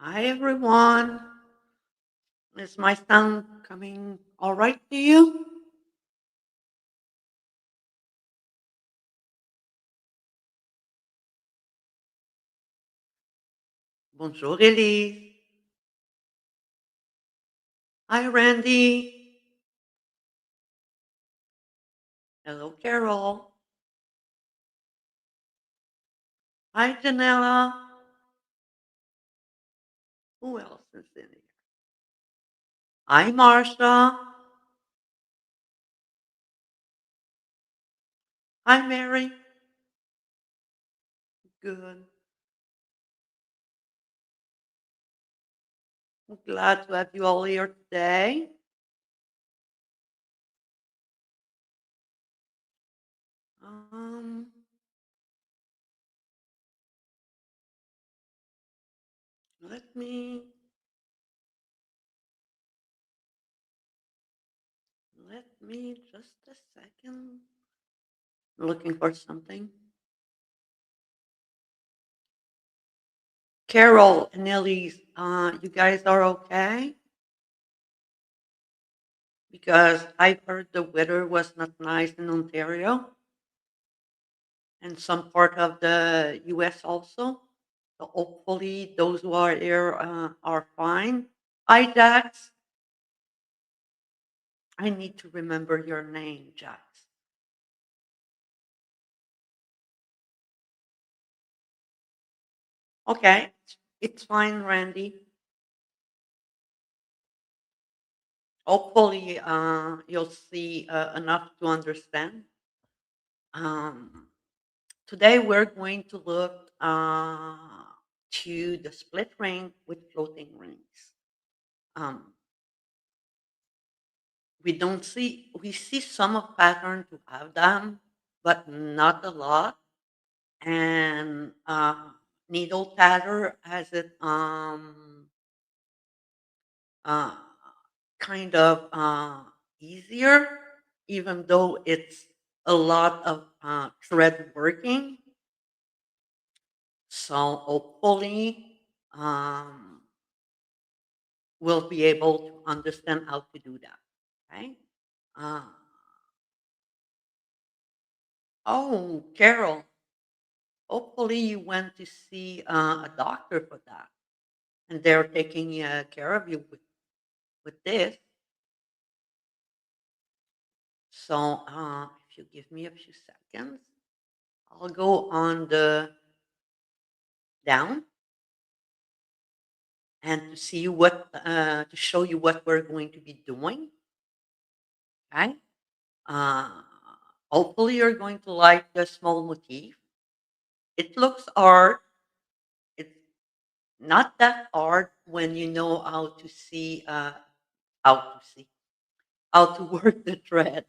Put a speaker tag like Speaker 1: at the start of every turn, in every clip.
Speaker 1: Hi everyone. Is my sound coming all right to you? Bonjour Elise. Hi Randy. Hello Carol. Hi Janella. Who else is in here? Hi Marsha. Hi Mary. Good. I'm glad to have you all here today. Um, let me just a second. Looking for something. Carol and Elise, you guys are okay? Because I heard the weather was not nice in Ontario and some part of the US also. So hopefully those who are here are fine. Hi, Jax. I need to remember your name, Jax. Okay, it's fine, Randy. Hopefully you'll see enough to understand. Um, Today we're going to look to the split ring with floating rings. Um, we see some of pattern to have them, but not a lot. And needle tatter has it uh, kind of easier, even though it's a lot of thread working. So hopefully we'll be able to understand how to do that. Okay. Uh, oh, Carol, hopefully you went to see a doctor for that, and they're taking care of you with this. So if you give me a few seconds, I'll go on the down and to see what to show you what we're going to be doing. Okay. Uh, Hopefully you're going to like the small motif. It looks hard. It's not that hard when you know how to see how to work the thread.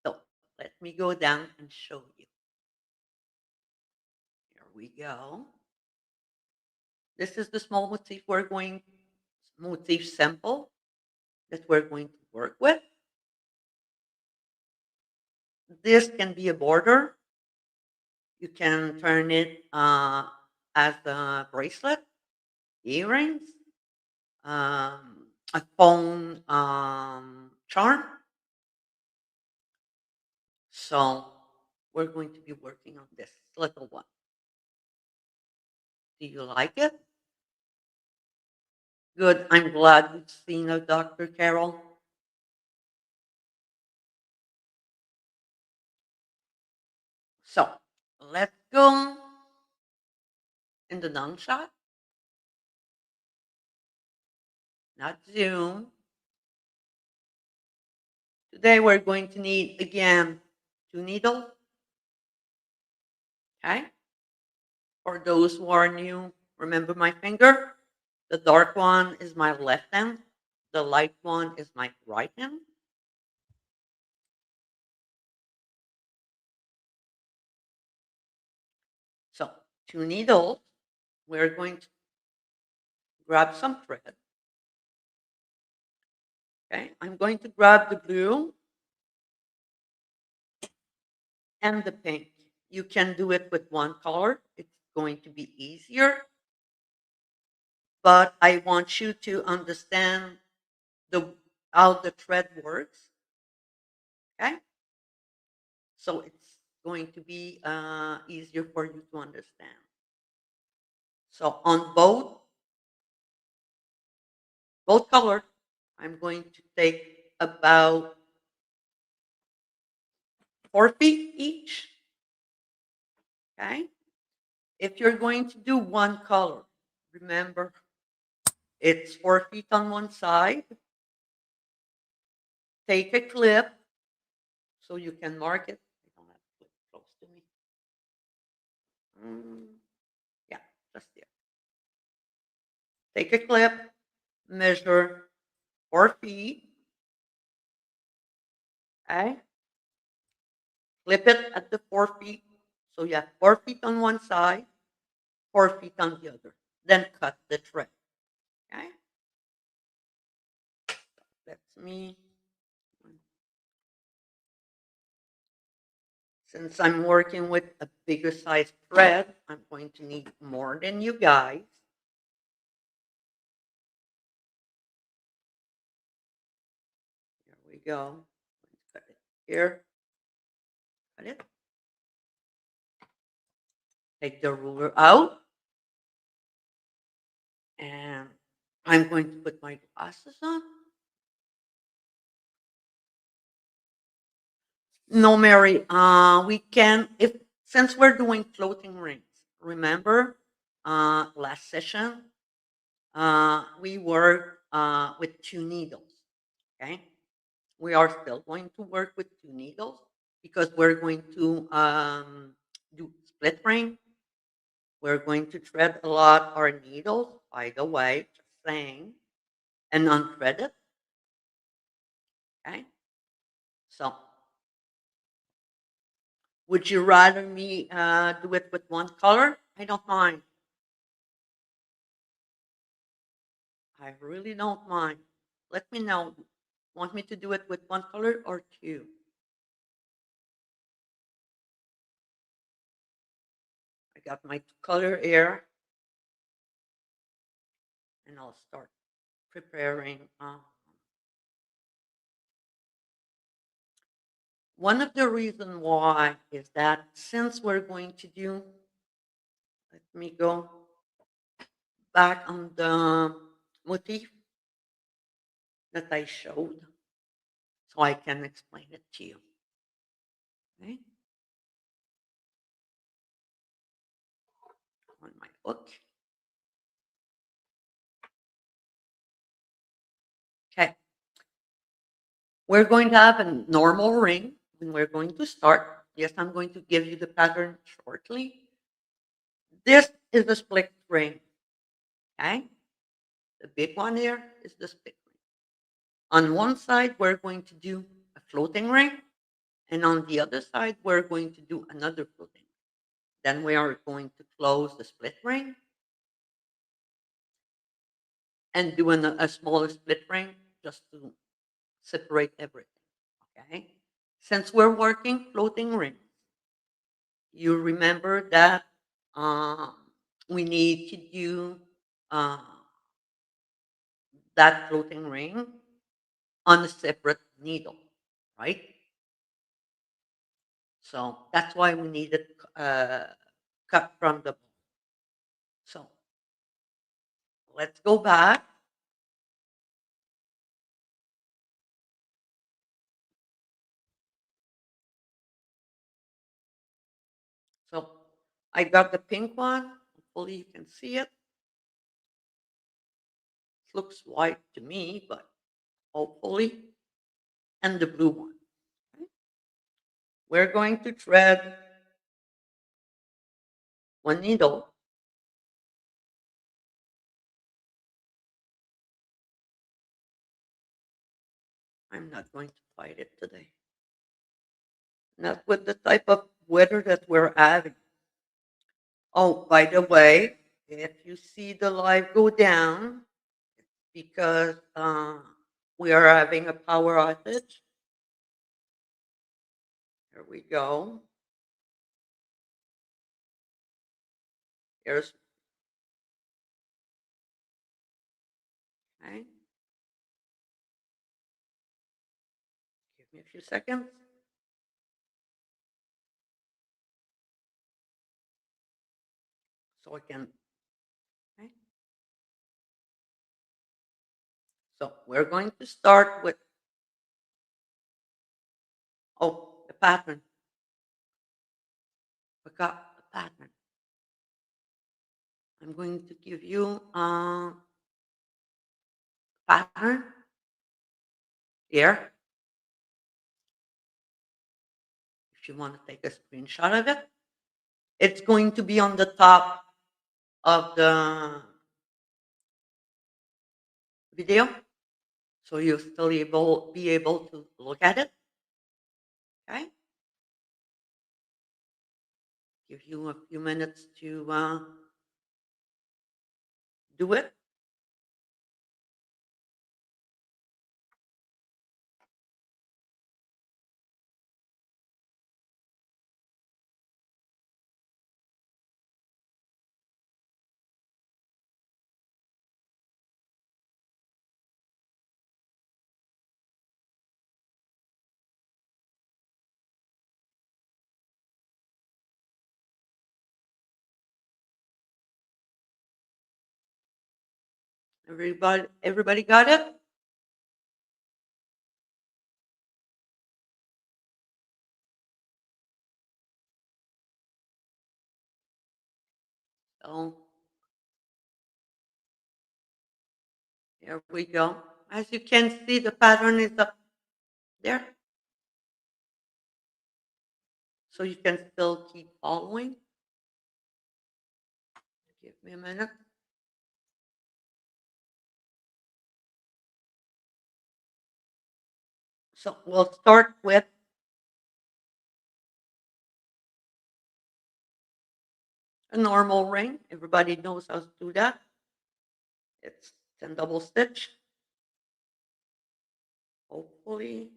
Speaker 1: So let me go down and show you. Here we go. This is the small motif sample that we're going to work with. This can be a border. You can turn it as a bracelet, earrings, a phone charm. So we're going to be working on this little one. Do you like it? Good. I'm glad you've seen a Dr. Carol. So let's go in the long shot, not zoom. Today we're going to need again 2 needles. Okay. For those who are new, remember my finger. The dark one is my left hand. The light one is my right hand. So 2 needles. We're going to grab some thread. Okay. I'm going to grab the blue and the pink. You can do it with one color. It's going to be easier. but I want you to understand the how the thread works. Okay, so it's going to be easier for you to understand. So on both colors, I'm going to take about 4 feet each. Okay, if you're going to do one color, remember it's 4 feet on one side. Take a clip so you can mark it. I don't have a clip close to me. Yeah, just there. Take a clip, measure 4 feet. Okay, flip it at the 4 feet. So you have 4 feet on one side, 4 feet on the other. Then cut the thread. Okay, that's me. Since I'm working with a bigger size thread, I'm going to need more than you guys. Here we go. Let's cut it here. Cut it. Take the ruler out. And I'm going to put my glasses on. No, Mary. We can if since we're doing floating rings. Remember, last session, we worked with 2 needles. Okay, we are still going to work with 2 needles because we're going to do split ring. We're going to thread a lot our needles. By the way, just saying, and unthread it. Okay, so would you rather me do it with one color? I don't mind. I really don't mind. Let me know. Want me to do it with one color or two? I got my color here, and I'll start preparing. One of the reasons why is that since we're going to do, let me go back on the motif that I showed so I can explain it to you. Okay? On my book. Okay. We're going to have a normal ring and we're going to start. Yes, I'm going to give you the pattern shortly. This is the split ring. Okay? The big one here is the split ring. On one side, we're going to do a floating ring. And on the other side, we're going to do another floating ring. Then we are going to close the split ring and do a smaller split ring just to separate everything. Okay? Since we're working floating rings, you remember that um, we need to do uh, that floating ring on a separate needle, right? So that's why we need it cut from the. So let's go back. So I got the pink one. Hopefully you can see it. It looks white to me, but hopefully, and the blue one. Okay? We're going to thread one needle. I'm not going to fight it today. Not with the type of weather that we're having. Oh, by the way, if you see the live go down, it's because we are having a power outage. Here we go. Here's Okay. Give me a few seconds. So I can, okay. So we're going to start with, the pattern. We got the pattern. I'm going to give you a pattern here. If you want to take a screenshot of it, it's going to be on the top of the video, so you'll still be able to look at it. Okay, give you a few minutes to do it. Everybody got it? So here we go. As you can see, the pattern is up there, so you can still keep following. Give me a minute. So we'll start with a normal ring. Everybody knows how to do that. It's 10 double stitch. Hopefully.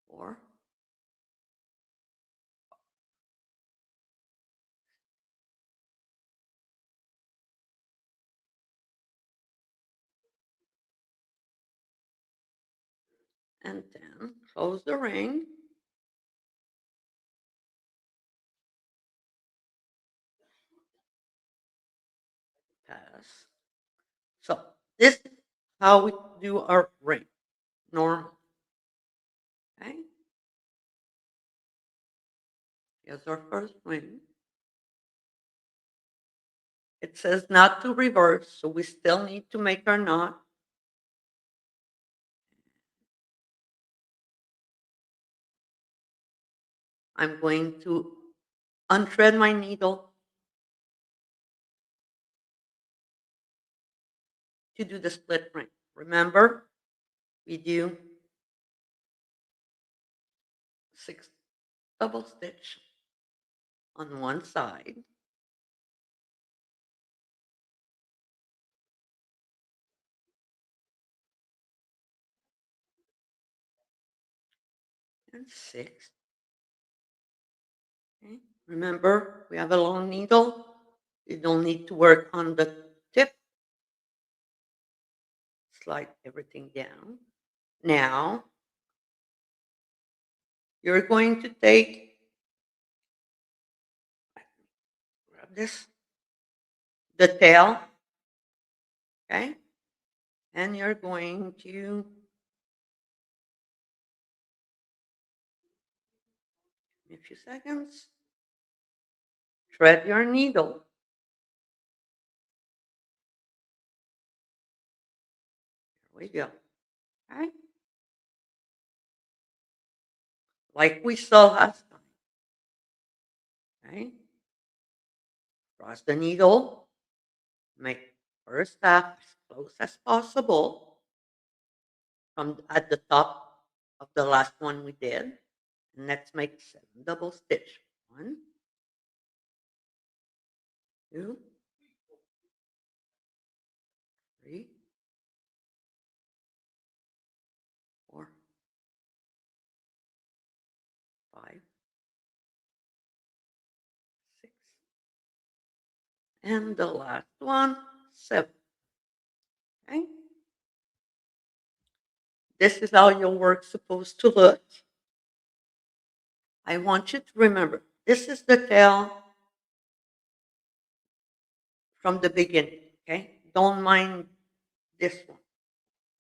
Speaker 1: 4. And then close the ring. Pass. So this is how we do our ring. Normal. Okay. Here's our first ring. It says not to reverse, so we still need to make our knot. I'm going to unthread my needle to do the split ring. Remember, we do 6 double stitch on one side. And 6. Okay. Remember, we have a long needle. You don't need to work on the tip. Slide everything down. Now, you're going to take, grab this, the tail, okay? And you're going to, in a few seconds, thread your needle. There we go. Okay? Like we saw last time. Okay? Cross the needle. Make first half as close as possible from at the top of the last one we did. And let's make 7 double stitch. 1, 2, 3, 4, 5, And the last one, 7. Okay? This is how your work's supposed to look. I want you to remember, this is the tail from the beginning, okay? Don't mind this one.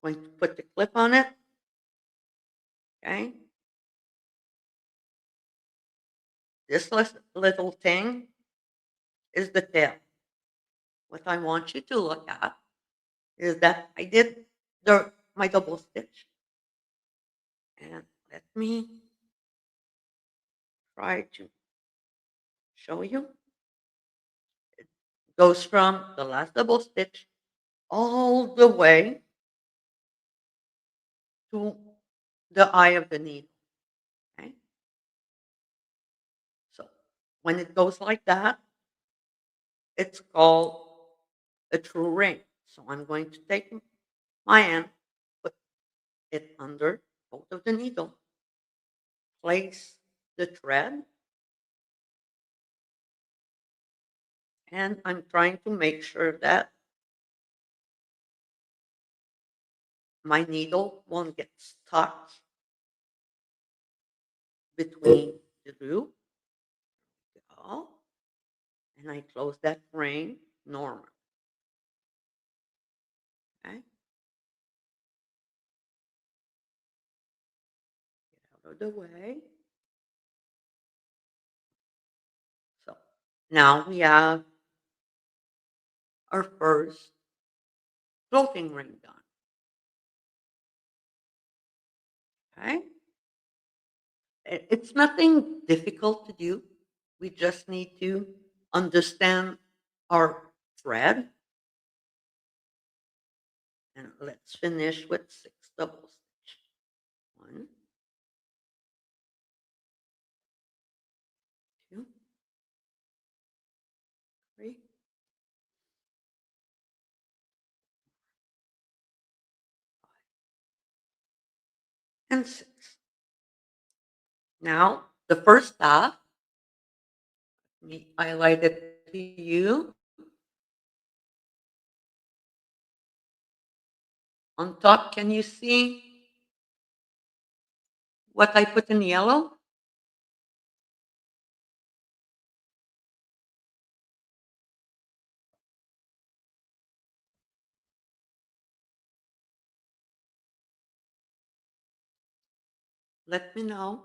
Speaker 1: I'm going to put the clip on it, okay? This little thing is the tail. What I want you to look at is that I did my double stitch. And let me try to show you. It goes from the last double stitch all the way to the eye of the needle. Okay? So when it goes like that, it's called a true ring. So I'm going to take my hand, put it under both of the needle, place the thread, and I'm trying to make sure that my needle won't get stuck between the two. Go. And I close that ring normal. Okay? Get out of the way. So now we have our first floating ring done. Okay? It's nothing difficult to do. We just need to understand our thread. And let's finish with 6 double stitch. 1, 2, 3, and 6. Now, the first half, let me highlight it to you. On top, can you see what I put in yellow? Let me know.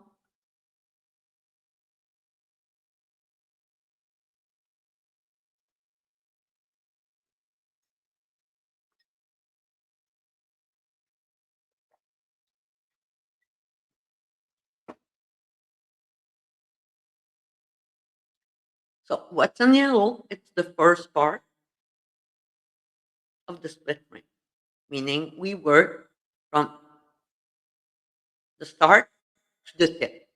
Speaker 1: So what's in yellow? It's the first part of the split ring, meaning we work from the start to the tip.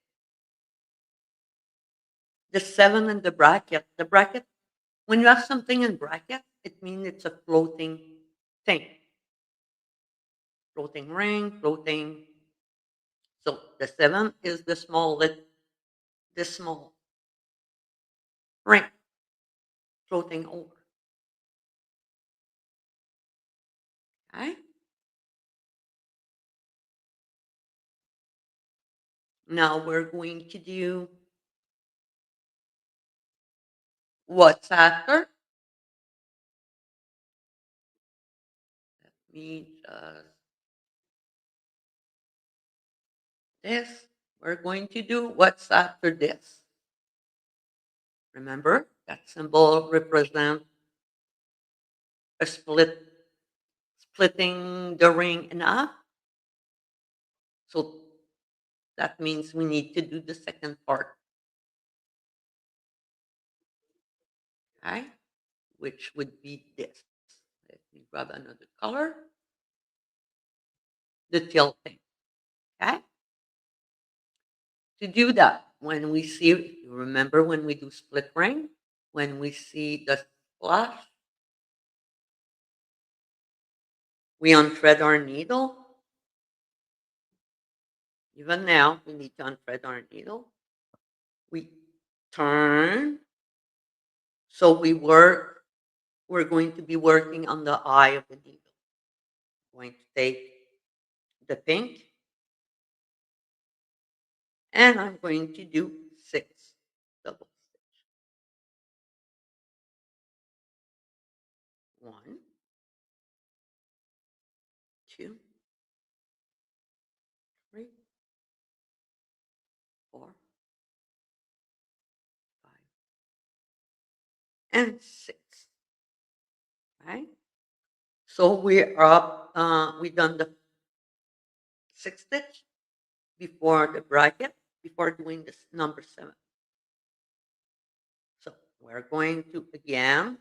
Speaker 1: The 7 in the bracket, when you have something in bracket, it means it's a floating thing. Floating ring, floating. So the 7 is the small ring floating over. Okay? Now we're going to do what's after. Let me just this. We're going to do what's after this. Remember, that symbol represents a splitting the ring in half. So that means we need to do the second part, okay? Which would be this. Let me grab another color. The tilting, okay? To do that, when we see, if you remember when we do split ring, when we see the splash, we unthread our needle. Even now, we need to unthread our needle. We turn. So we work we're going to be working on the eye of the needle. I'm going to take the pink and I'm going to do 6 double stitch. 1, 2, 3, 4, 5, and 6. Right? So we're up. We done the 6th stitch before the bracket before doing this number 7. So we're going to again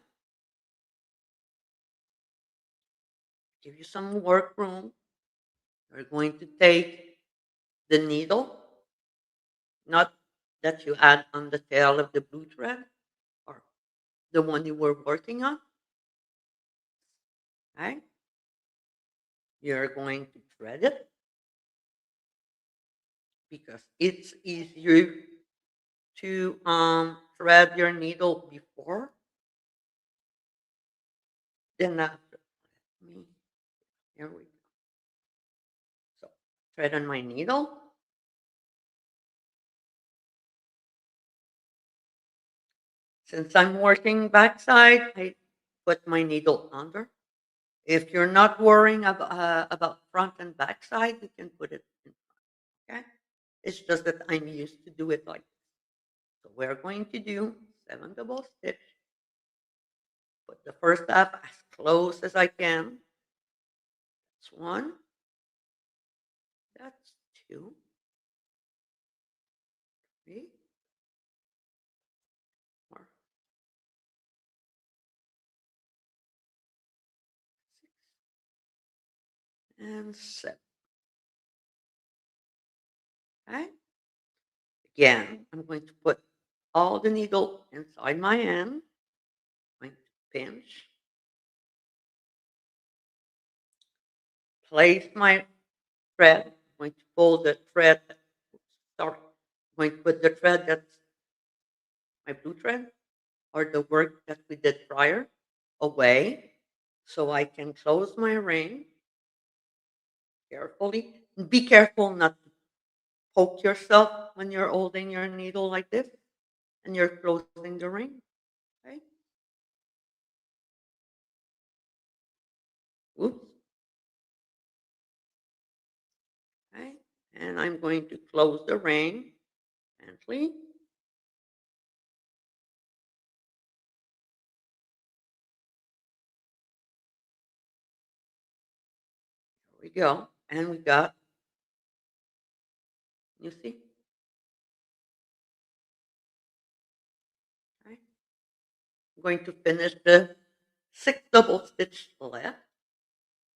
Speaker 1: give you some work room. We're going to take the needle, not that you add on the tail of the blue thread or the one you were working on. Right? You're going to thread it because it's easier to thread your needle before than after. Here we go. So thread on my needle. Since I'm working backside, I put my needle under. If you're not worrying about front and backside, you can put it in front. Okay? It's just that I'm used to do it like this. So we're going to do 7 double stitch. Put the first half as close as I can. That's 1. That's 2. 3. 4. 6. And 7. Okay? Again, I'm going to put all the needle inside my hand. I'm going to pinch. Place my thread. I'm going to pull the thread. Sorry. I'm going to put the thread that's my blue thread or the work that we did prior away so I can close my ring carefully. Be careful not to poke yourself when you're holding your needle like this and you're closing the ring. Okay? Oops. Okay? And I'm going to close the ring gently. There we go. And we got, you see? Okay? I'm going to finish the 6 double stitch left.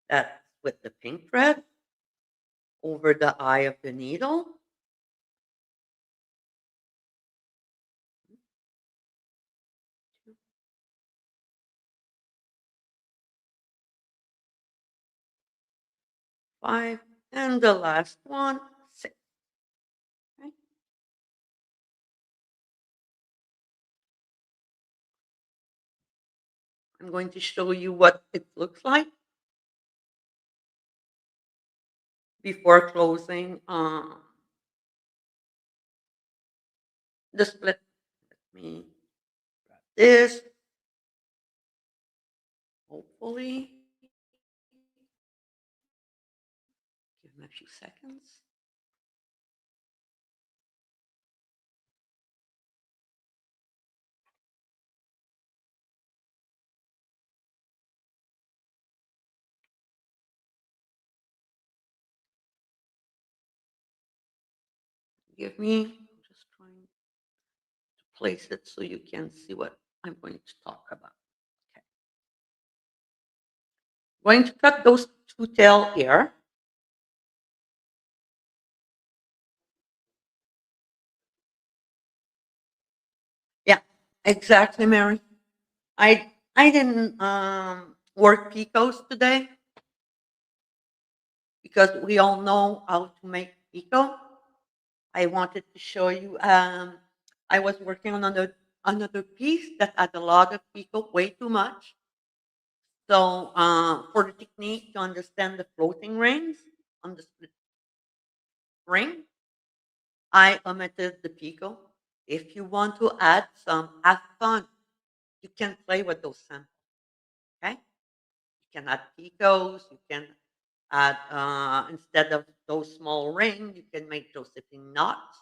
Speaker 1: That's with the pink thread over the eye of the needle. 2, 5, and the last one, 6. Okay? I'm going to show you what it looks like before closing the split. Let me grab this. Hopefully, give me a few seconds. Give me, I'm just trying to place it so you can see what I'm going to talk about. Okay. Going to cut those 2 tail here. Yeah, exactly, Mary. I didn't work picos today because we all know how to make pico. I wanted to show you. I was working on another piece that had a lot of pico, way too much. So for the technique to understand the floating rings on the split ring, I omitted the pico. If you want to add some, have fun. You can play with those samples. Okay, you can add picos. You can add instead of those small rings, you can make Josephine knots.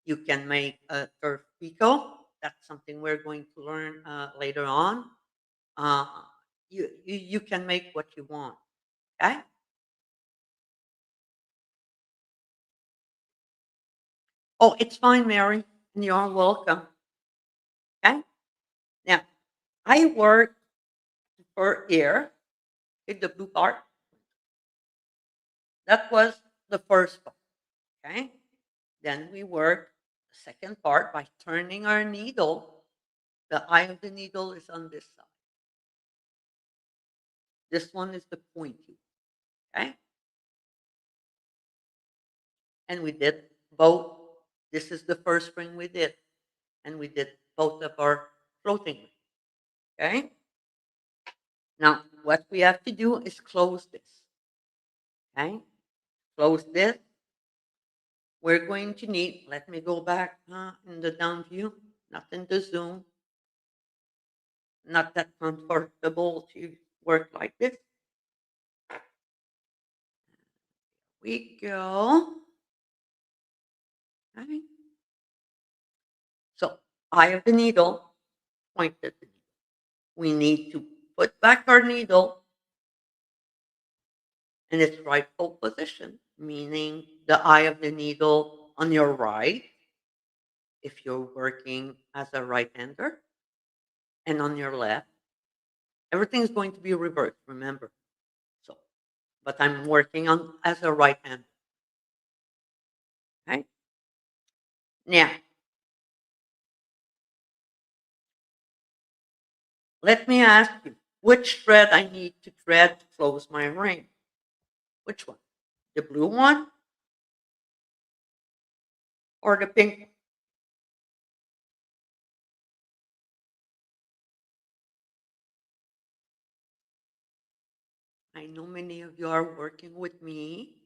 Speaker 1: You can make a turf pico. That's something we're going to learn later on. Uh, you can make what you want. Okay. Oh, it's fine, Mary. You're welcome. Okay. Now, I work for air in the blue part. That was the first part. Okay. Then we work the second part by turning our needle. The eye of the needle is on this side. This one is the pointy. Okay. And we did both. This is the first ring we did. And we did both of our floating rings. Okay. Now, what we have to do is close this. Okay. Close this. We're going to need, let me go back in the down view, not in the zoom, not that comfortable to work like this. We go. Okay. So, eye of the needle, pointed. We need to put back our needle in its rightful position, meaning the eye of the needle on your right, if you're working as a right-hander, and on your left. Everything is going to be reversed, remember. So, but I'm working on as a right-hander. Okay. Now, let me ask you, which thread I need to thread to close my ring? Which one? The blue one or the pink one? I know many of you are working with me.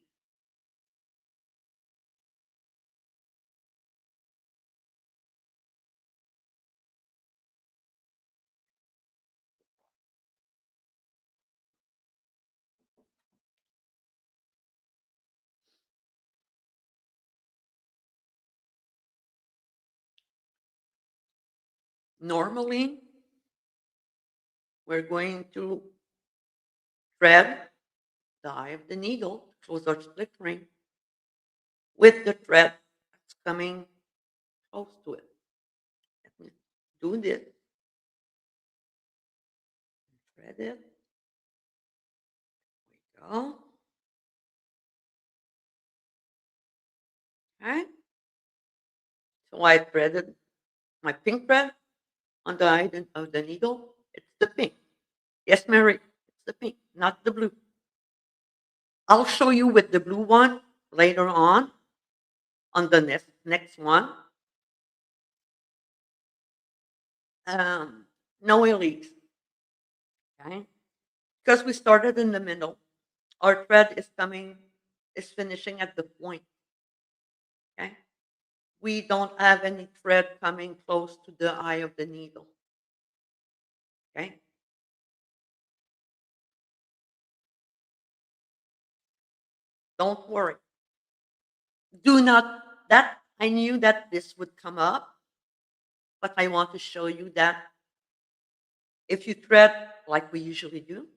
Speaker 1: Normally, we're going to thread the eye of the needle to close our split ring with the thread that's coming close to it. Let me do this. Thread it. There we go. Okay. So I threaded my pink thread on the eye of the needle. It's the pink. Yes, Mary, it's the pink, not the blue. I'll show you with the blue one later on the next one. No ellipse, okay? Because we started in the middle. Our thread is finishing at the point, okay? We don't have any thread coming close to the eye of the needle, okay? Don't worry. Do not, that, I knew that this would come up, but I want to show you that if you thread like we usually do,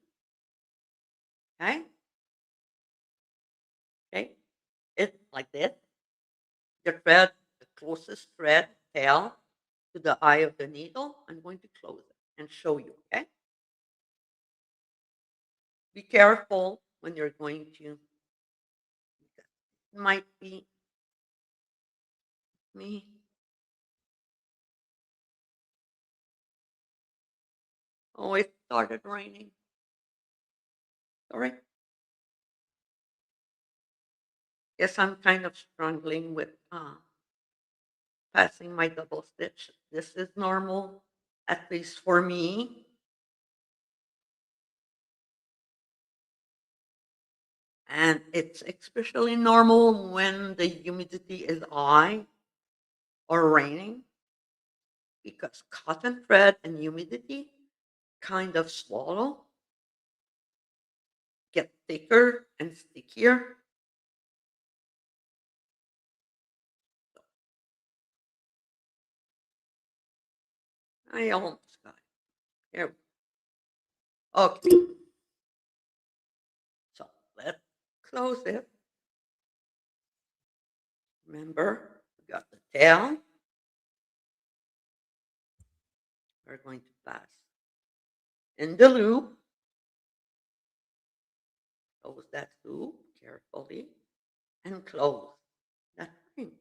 Speaker 1: okay? Okay, it's like this. The thread, the closest thread, tail to the eye of the needle. I'm going to close it and show you, okay? Be careful when you're going to, it might be me. Oh, it started raining. Sorry. Yes, I'm kind of struggling with passing my double stitch. This is normal, at least for me. And it's especially normal when the humidity is high or raining because cotton thread and humidity kind of swallow, get thicker and stickier. I almost got it. Here. Okay. So let's close it. Remember, we got the tail. We're going to pass in the loop. Close that loop carefully and close that ring.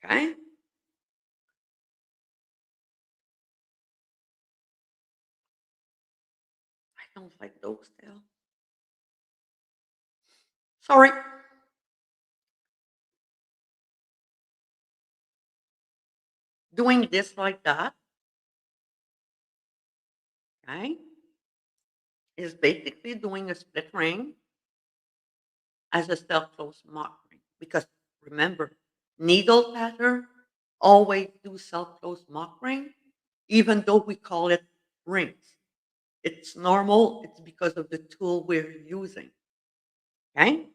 Speaker 1: Okay? I don't like those tails. Sorry. Doing this like that, okay, is basically doing a split ring as a self-close mock ring. Because remember, needle pattern always do self-close mock ring, even though we call it rings. It's normal. It's because of the tool we're using. Okay?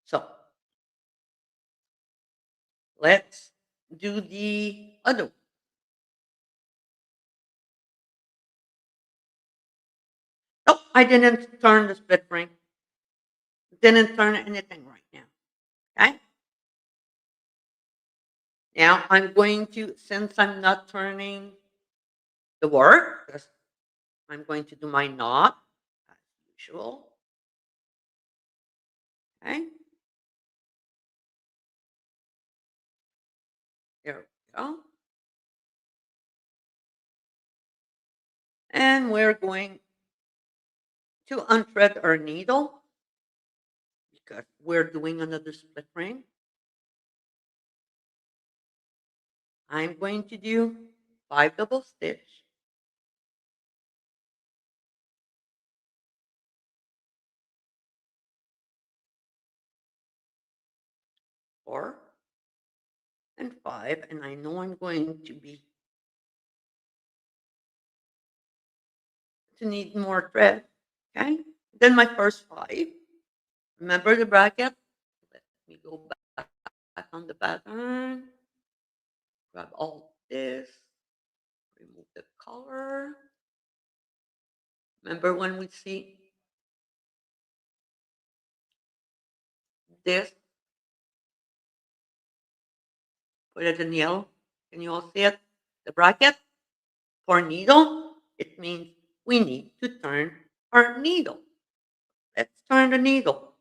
Speaker 1: So let's do the other one. Nope, I didn't turn the split ring. Didn't turn anything right now. Okay? Now I'm going to, since I'm not turning the work, because I'm going to do my knot as usual. Okay? There we go. And we're going to unthread our needle because we're doing another split ring. I'm going to do 5 double stitch, 4 and 5, and I know I'm going to need more thread. Okay, then my first 5. Remember the bracket? Let me go back on the pattern. Grab all this. Remove the color. Remember when we see this? Put it in yellow. Can you all see it? The bracket for needle. It means we need to turn our needle. Let's turn the needle.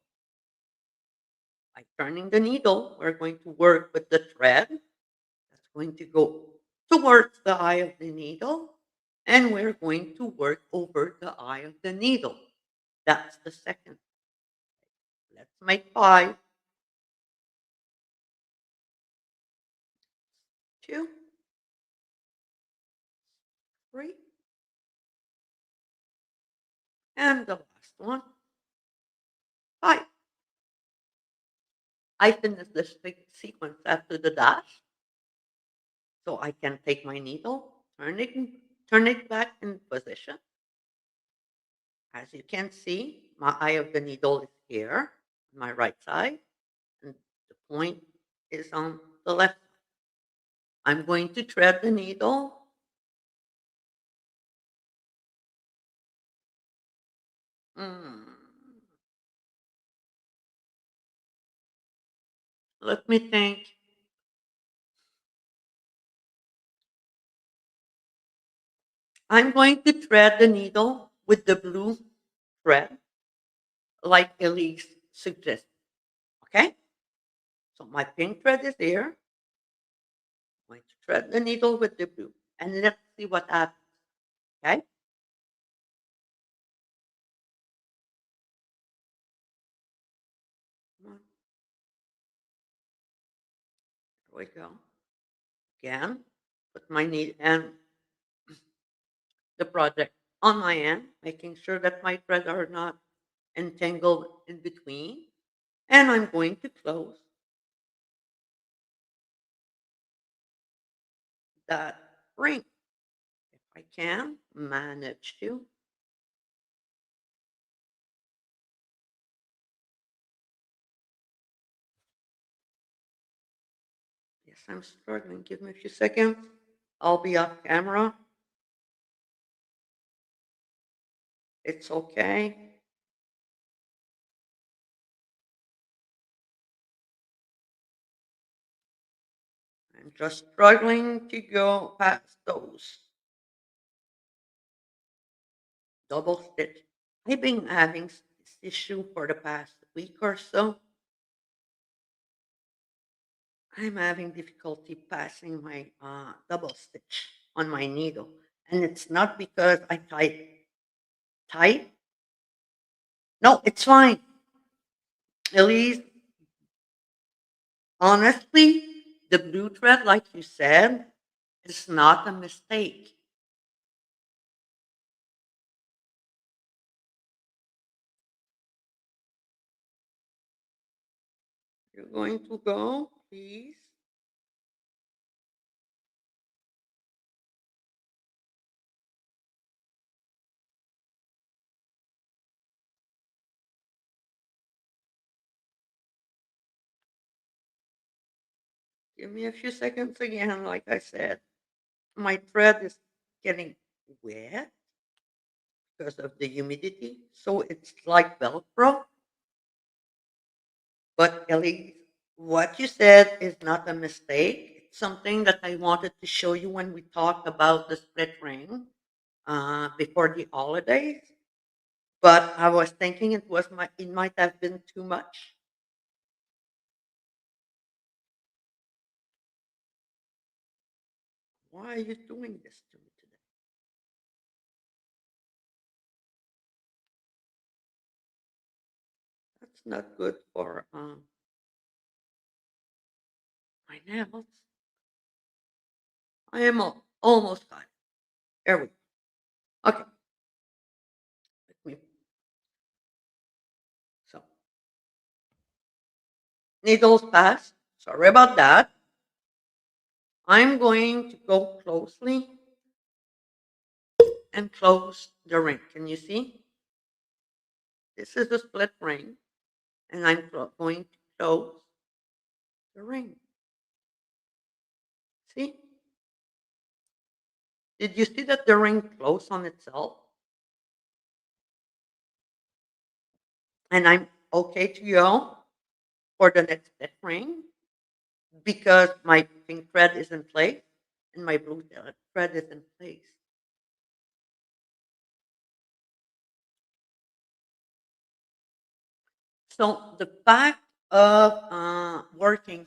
Speaker 1: By turning the needle, we're going to work with the thread that's going to go towards the eye of the needle, and we're going to work over the eye of the needle. That's the second. Let's make 5, 2, 3, and the last one, 5. I finished this sequence after the dash, so I can take my needle, turn it back in position. As you can see, my eye of the needle is here on my right side, and the point is on the left side. I'm going to thread the needle. Mm, let me think. I'm going to thread the needle with the blue thread, like Elise suggested. Okay? So my pink thread is here. I'm going to thread the needle with the blue. And let's see what happens. Okay? Come on. Here we go. Again, put my knee and the project on my end, making sure that my threads are not entangled in between. And I'm going to close that ring. If I can manage to. Yes, I'm struggling. Give me a few seconds. I'll be off camera. It's okay. I'm just struggling to go past those double stitch. I've been having this issue for the past week or so. I'm having difficulty passing my double stitch on my needle. And it's not because I tied tight. No, it's fine. Elise, honestly, the blue thread, like you said, is not a mistake. You're going to go, please. Give me a few seconds again, like I said. My thread is getting wet because of the humidity. So it's like Velcro. But Ellie, what you said is not a mistake. It's something that I wanted to show you when we talked about the split ring before the holidays. But I was thinking it might have been too much. Why are you doing this to me today? That's not good for my nails. I am almost done. There we go. Okay, let me. So needles pass. Sorry about that. I'm going to go closely and close the ring. Can you see? This is the split ring, and I'm going to close the ring. See? Did you see that the ring closed on itself? And I'm okay to go for the next split ring because my pink thread is in place and my blue thread is in place. So the fact of working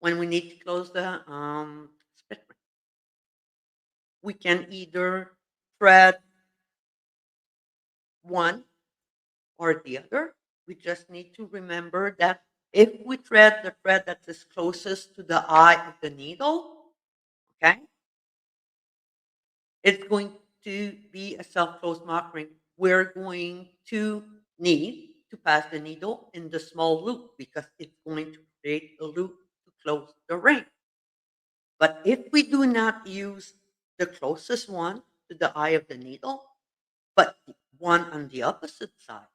Speaker 1: when we need to close the split ring, we can either thread one or the other. We just need to remember that if we thread the thread that is closest to the eye of the needle, okay, it's going to be a self-closed mock ring. We're going to need to pass the needle in the small loop because it's going to create a loop to close the ring. But if we do not use the closest one to the eye of the needle, but one on the opposite side,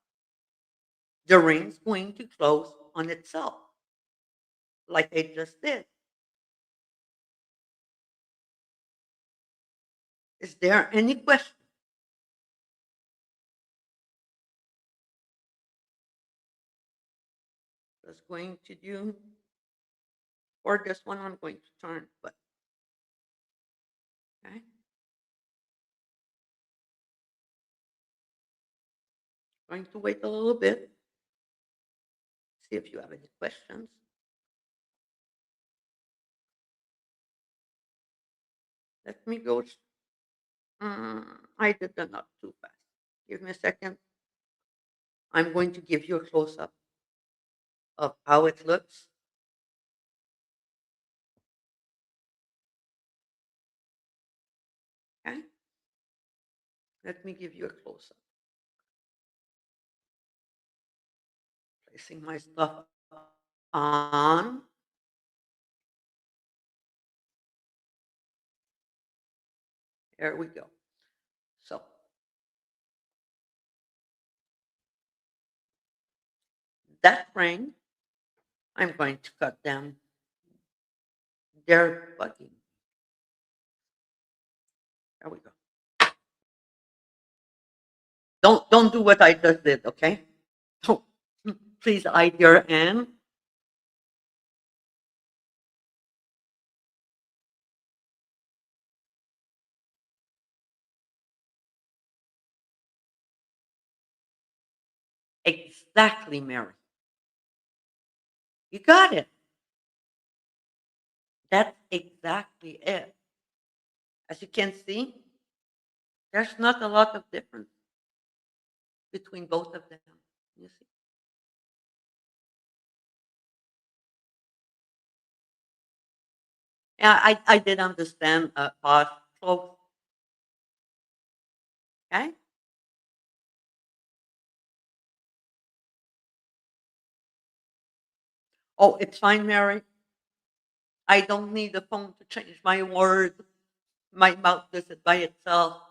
Speaker 1: the ring's going to close on itself, like I just did. Is there any question? Just going to do for this one. I'm going to turn, but okay. Going to wait a little bit. See if you have any questions. Let me go. I did that not too fast. Give me a second. I'm going to give you a close up of how it looks. Let me give you a close up. Placing my stuff on. There we go. So that ring, I'm going to cut them. They're bugging. There we go. Don't do what I just did, okay? Don't please hide your hand. Exactly, Mary. You got it. That's exactly it. As you can see, there's not a lot of difference between both of them. You see? Yeah, I did understand pause close. Okay. Oh, it's fine, Mary. I don't need the phone to change my word. My mouth does it by itself.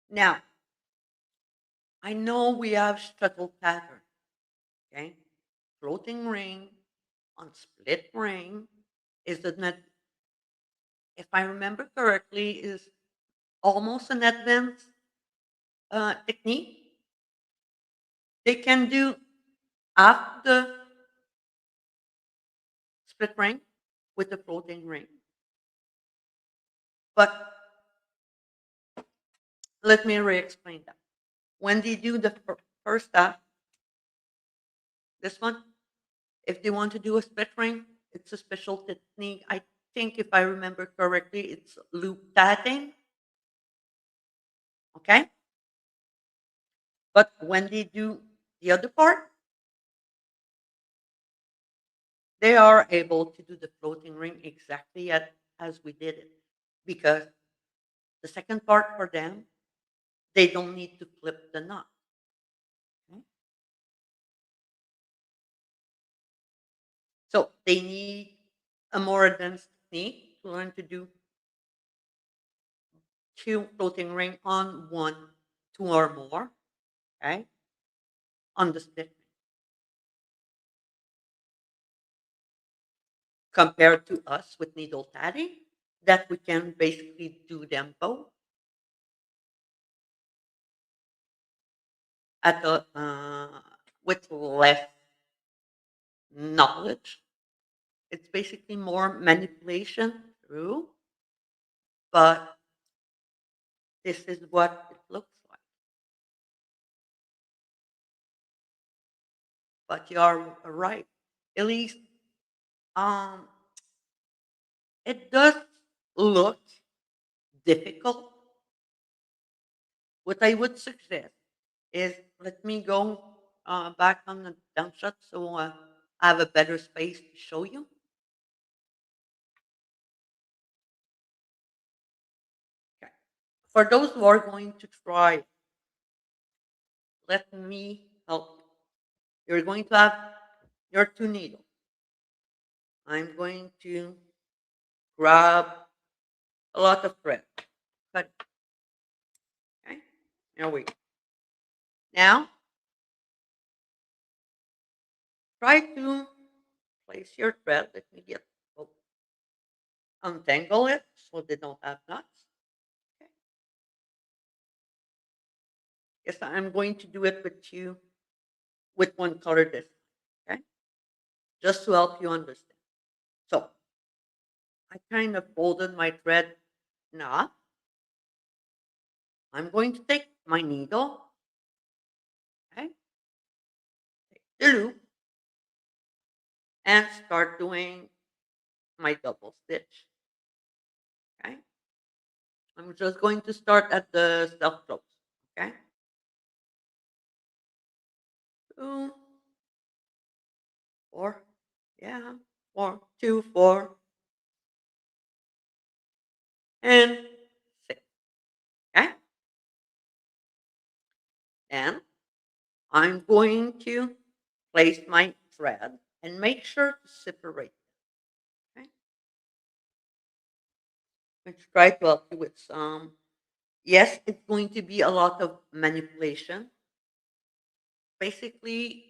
Speaker 1: Now, I know we have shuttle pattern, okay? Floating ring on split ring is the net, if I remember correctly, is almost an advanced technique. They can do half the split ring with the floating ring. But let me re-explain that. When they do the first half, this one, if they want to do a split ring, it's a special technique. I think if I remember correctly, it's loop tatting. Okay. But when they do the other part, they are able to do the floating ring exactly as we did it. Because the second part for them, they don't need to flip the knot. Okay? So they need a more advanced technique to learn to do two floating ring on one, two or more, okay, on the split compared to us with needle tatting, that we can basically do them both at a with less knowledge. It's basically more manipulation through, but this is what it looks like. But you are right. At least um, it does look difficult. What I would suggest is let me go back on the dump shot so I have a better space to show you. Okay. For those who are going to try, let me help you. You're going to have your two needles. I'm going to grab a lot of thread. Cut it. Okay. There we go. Now, try to place your thread. Let me get oh, untangle it so they don't have knots. Okay. Yes, I'm going to do it with you with one color this time. Okay. Just to help you understand. So I kind of folded my thread knot. I'm going to take my needle, okay, take the loop, and start doing my double stitch. Okay. I'm just going to start at the self close. Okay. 2, 4, Yeah, 4, 2, 4, and 6. Okay. Then I'm going to place my thread and make sure to separate. Okay. I'm going to try to help you with some. Yes, it's going to be a lot of manipulation. Basically,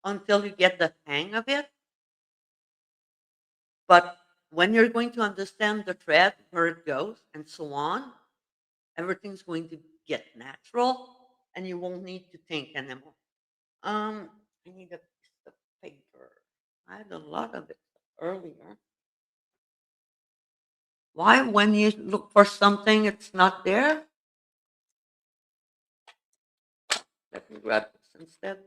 Speaker 1: until you get the hang of it. But when you're going to understand the thread, where it goes, and so on, everything's going to get natural and you won't need to think anymore. I need a piece of paper. I had a lot of it earlier. Why, when you look for something, it's not there? Let me grab this instead.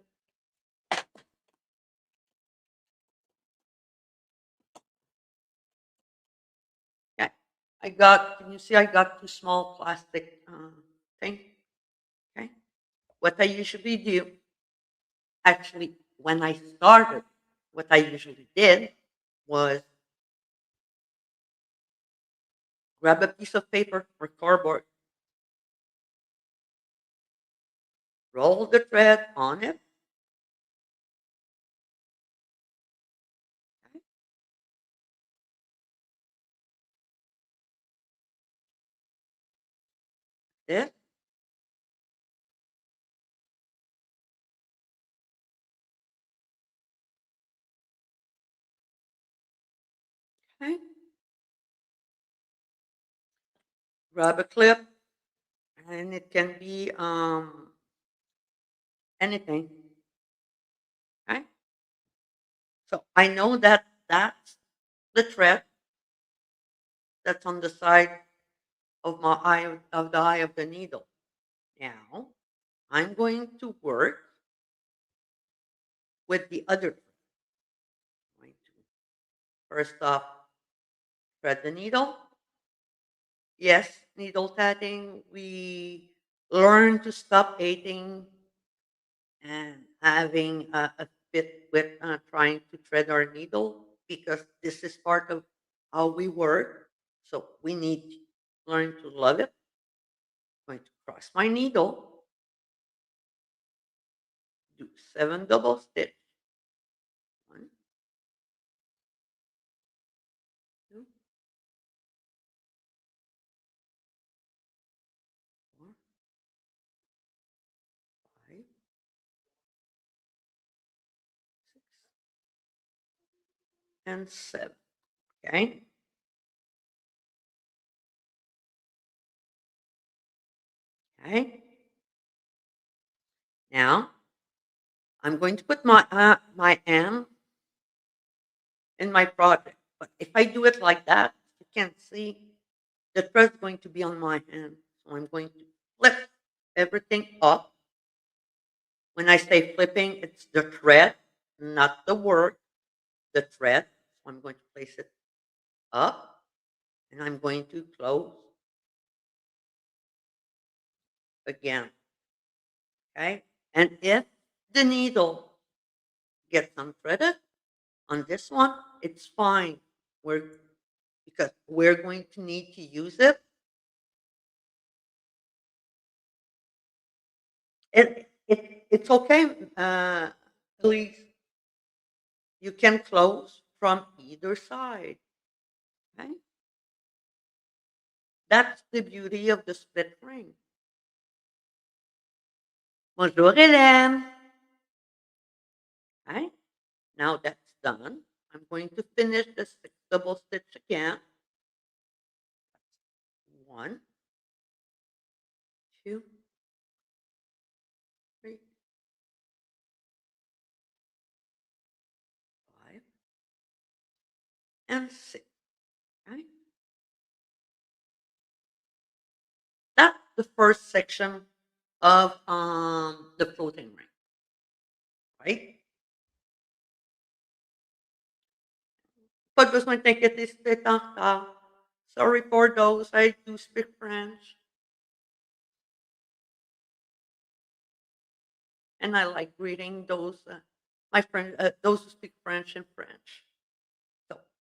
Speaker 1: Okay. Can you see I got two small plastic thing? Okay. What I usually do, actually, when I started, what I usually did was grab a piece of paper or cardboard, roll the thread on it, okay, this, okay, grab a clip, and it can be anything. Okay, so I know that that's the thread that's on the side of my eye of the eye of the needle. Now I'm going to work with the other thread. I'm going to first off thread the needle. Yes, needle tatting. We learn to stop hating and having a fit with trying to thread our needle because this is part of how we work. So we need to learn to love it. I'm going to cross my needle, do 7 double stitch. 1, 2, 4, 5, 6, and 7. Okay. Okay. Now I'm going to put my M in my project. But if I do it like that, you can't see the thread's going to be on my hand. So I'm going to flip everything up. When I say flipping, it's the thread, not the word, the thread. So I'm going to place it up and I'm going to close again. Okay. And if the needle gets unthreaded on this one, it's fine. Because we're going to need to use it. It's okay. Please, you can close from either side. Okay? That's the beauty of the split ring. Bonjour, Hélène. Okay? Now that's done. I'm going to finish the 6 double stitch again. 1, 2, 3, 5, and 6. Okay? That's the first section of the floating ring, right? Pag gusto mong take it is sorry for those I do speak French. And I like reading those my friend those who speak French in French.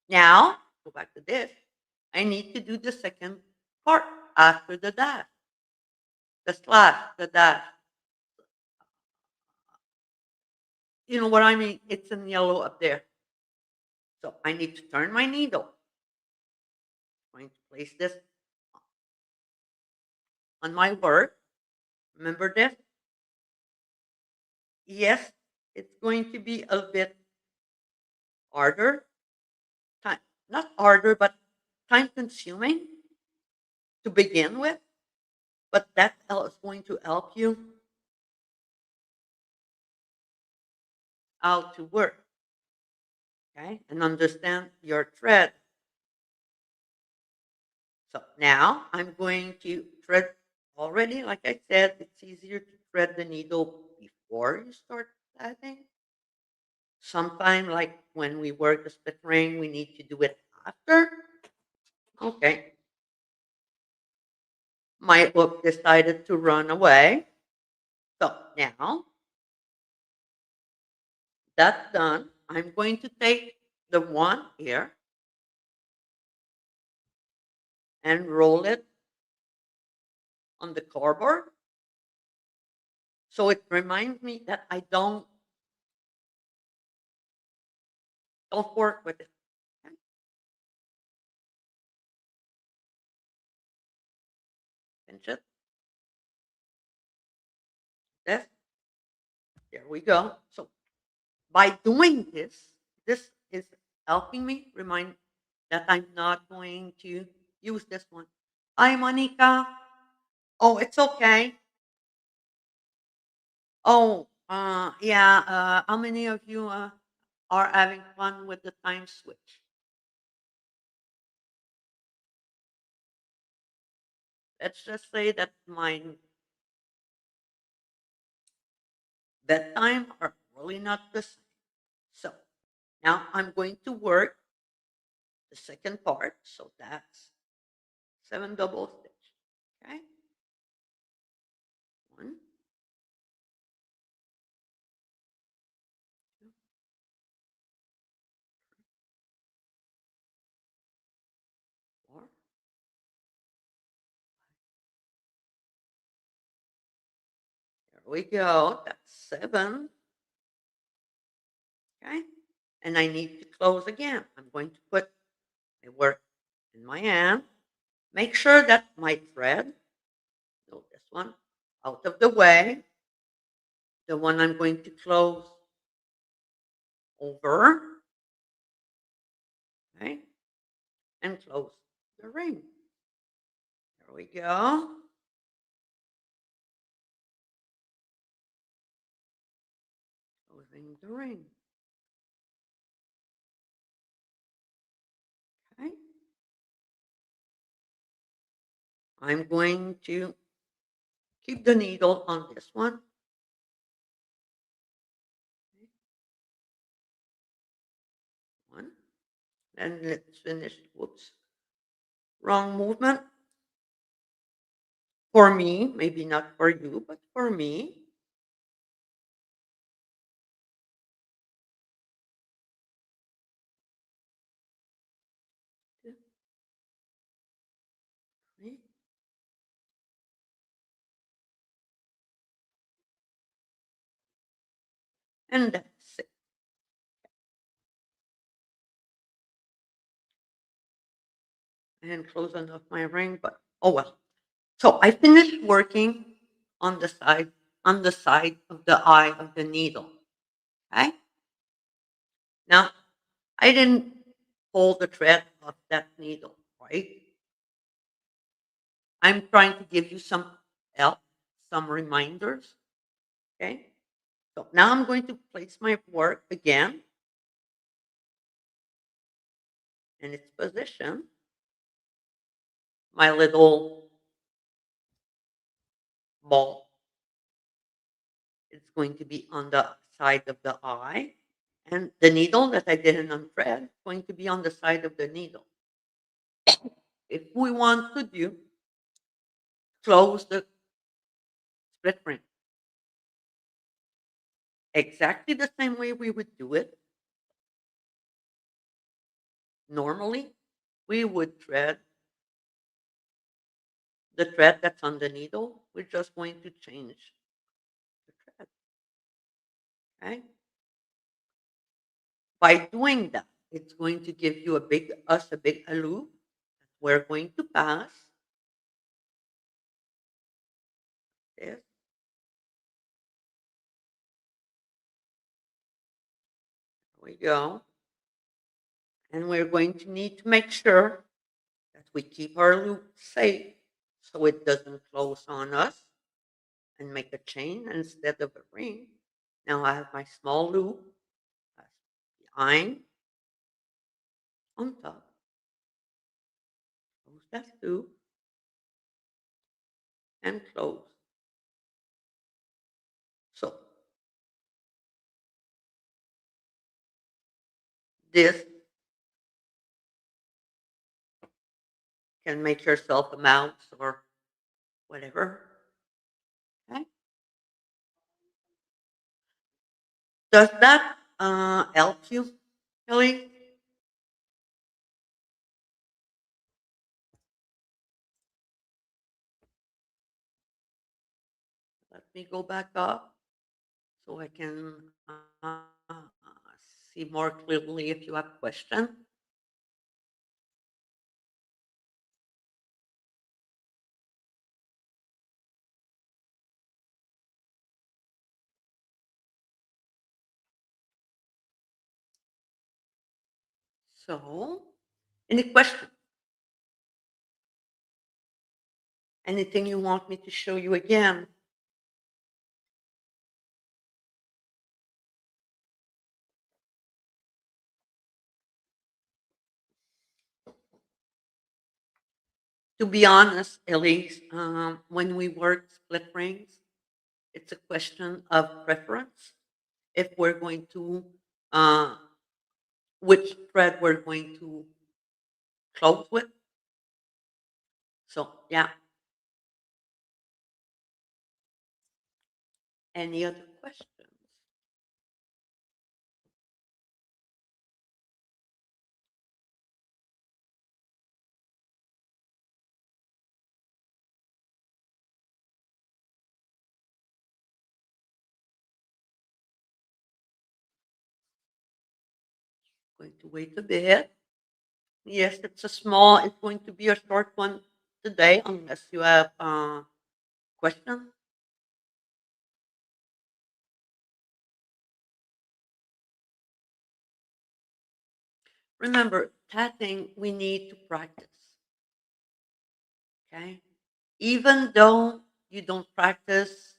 Speaker 1: Now, go back to this. I need to do the second part after the dash, the slash, the dash. You know what I mean? It's in yellow up there. So I need to turn my needle. I'm going to place this on my work. Remember this? Yes, it's going to be a bit harder, time, not harder, but time consuming to begin with. But that is going to help you how to work, okay, and understand your thread. So now I'm going to thread already. Like I said, it's easier to thread the needle before you start tatting. Sometime, like when we work the split ring, we need to do it after. Okay, my hook decided to run away. So now that's done. I'm going to take the one here and roll it on the cardboard. So it reminds me that I don't work with it. Okay? Pinch it. This. There we go. So by doing this, this is helping me remind that I'm not going to use this one. Hi, Monica. Oh, it's okay. Oh, yeah. How many of you are having fun with the time switch? Let's just say that my bedtime are really not the same. So now I'm going to work the second part. So that's 7 double stitch. Okay. One, two, 4. There we go. That's 7. Okay. And I need to close again. I'm going to put my work in my hand. Make sure that my thread, so this one, out of the way. The one I'm going to close over. Okay. And close the ring. There we go. Closing the ring. Okay. I'm going to keep the needle on this one. One. Then let's finish. Whoops. Wrong movement. For me, maybe not for you, but for me. Two, three. And that's it. And close enough my ring, but oh well. So I finished working on the side of the eye of the needle. Okay. Now I didn't pull the thread of that needle, right? I'm trying to give you some help, some reminders. Okay. So now I'm going to place my work again in its position. My little ball is going to be on the side of the eye. And the needle that I didn't unthread is going to be on the side of the needle. If we want to do close the split ring exactly the same way we would do it, Normally, we would thread the thread that's on the needle. We're just going to change the thread. Okay. By doing that, it's going to give you a big loop. We're going to pass this. There we go. And we're going to need to make sure that we keep our loop safe so it doesn't close on us and make a chain instead of a ring. Now I have my small loop behind on top. Close that loop and close. So this can make yourself a mouse or whatever. Okay. Does that help you, Kelly? Let me go back up so I can see more clearly if you have questions. So, any question? Anything you want me to show you again? To be honest, Elise, when we work split rings, it's a question of preference. If we're going to, uh, which thread we're going to close with. So, yeah. Any other questions? Going to wait a bit. Yes, it's going to be a short one today, unless you have questions. Remember, tatting, we need to practice. Okay. Even though you don't practice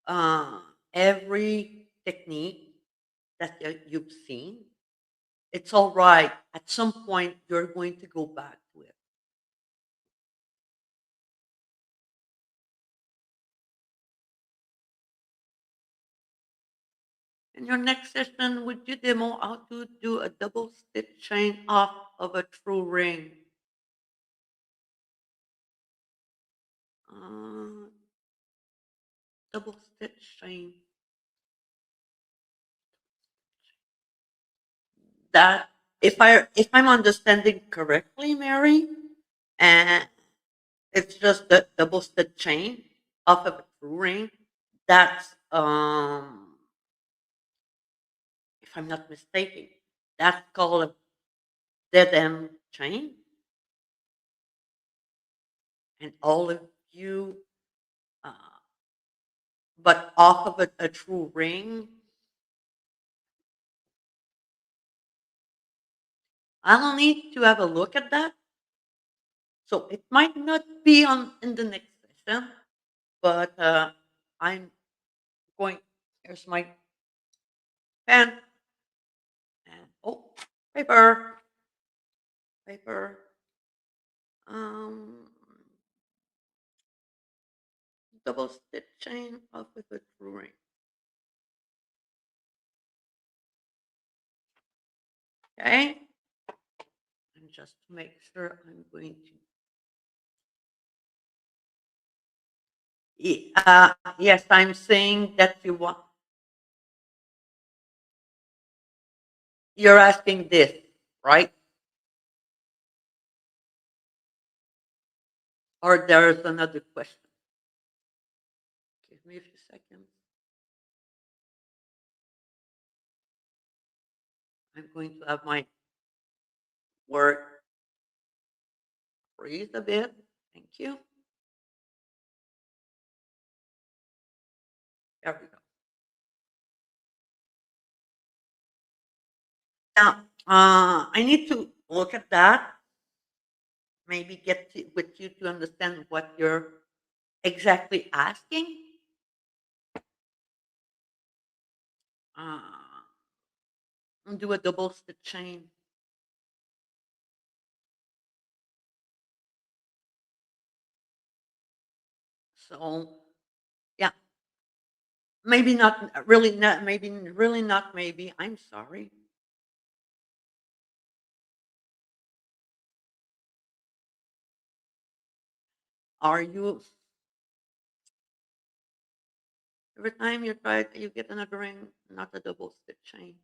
Speaker 1: uh, every technique that you've seen, it's all right. At some point, you're going to go back to it. In your next session, would you demo how to do a double stitch chain off of a true ring? Uh, double stitch chain. That if I'm understanding correctly, Mary, and it's just the double stitch chain off of a true ring. That's if I'm not mistaken, that's called a dead end chain. And all of you, uh, but off of a true ring, I'll need to have a look at that. So it might not be on in the next session, but I'm going. Here's my pen and oh, paper, paper. Um, double stitch chain off with a true ring. Okay, and just to make sure, I'm going to. Yes, I'm saying that you want. You're asking this, right? Or there's another question. Give me a few seconds. I'm going to have my word freeze a bit. Thank you. There we go. Now, I need to look at that, maybe with you to understand what you're exactly asking. And do a double stitch chain. So, yeah, maybe not really, not maybe, really not maybe. I'm sorry. Are you, every time you try it, you get another ring, not a double stitch chain?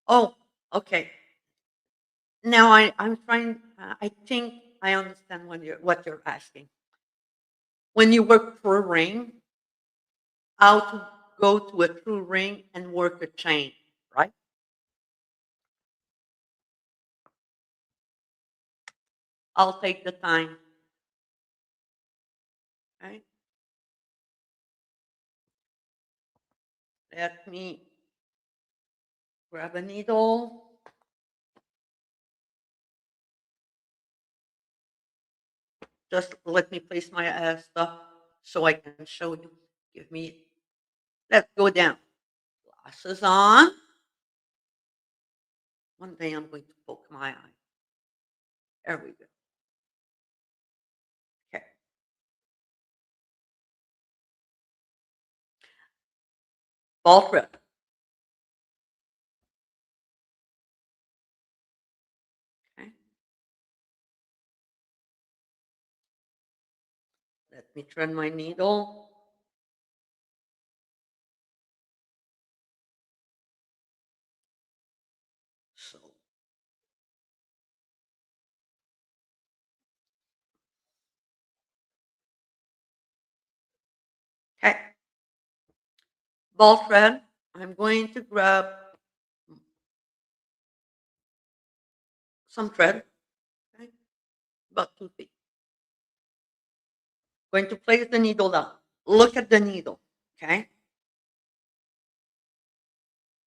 Speaker 1: Oh, okay. Now I'm trying, I think I understand what you're asking. When you work through a ring, how to go to a true ring and work a chain, right? I'll take the time. Okay. Let me grab a needle. Just let me place my stuff so I can show you. Give me, let's go down. Glasses on. One day I'm going to poke my eye. There we go. Okay. Ball thread. Okay. Let me turn my needle. So, okay. Ball thread. I'm going to grab some thread. Okay. About 2 feet. Going to place the needle down. Look at the needle. Okay.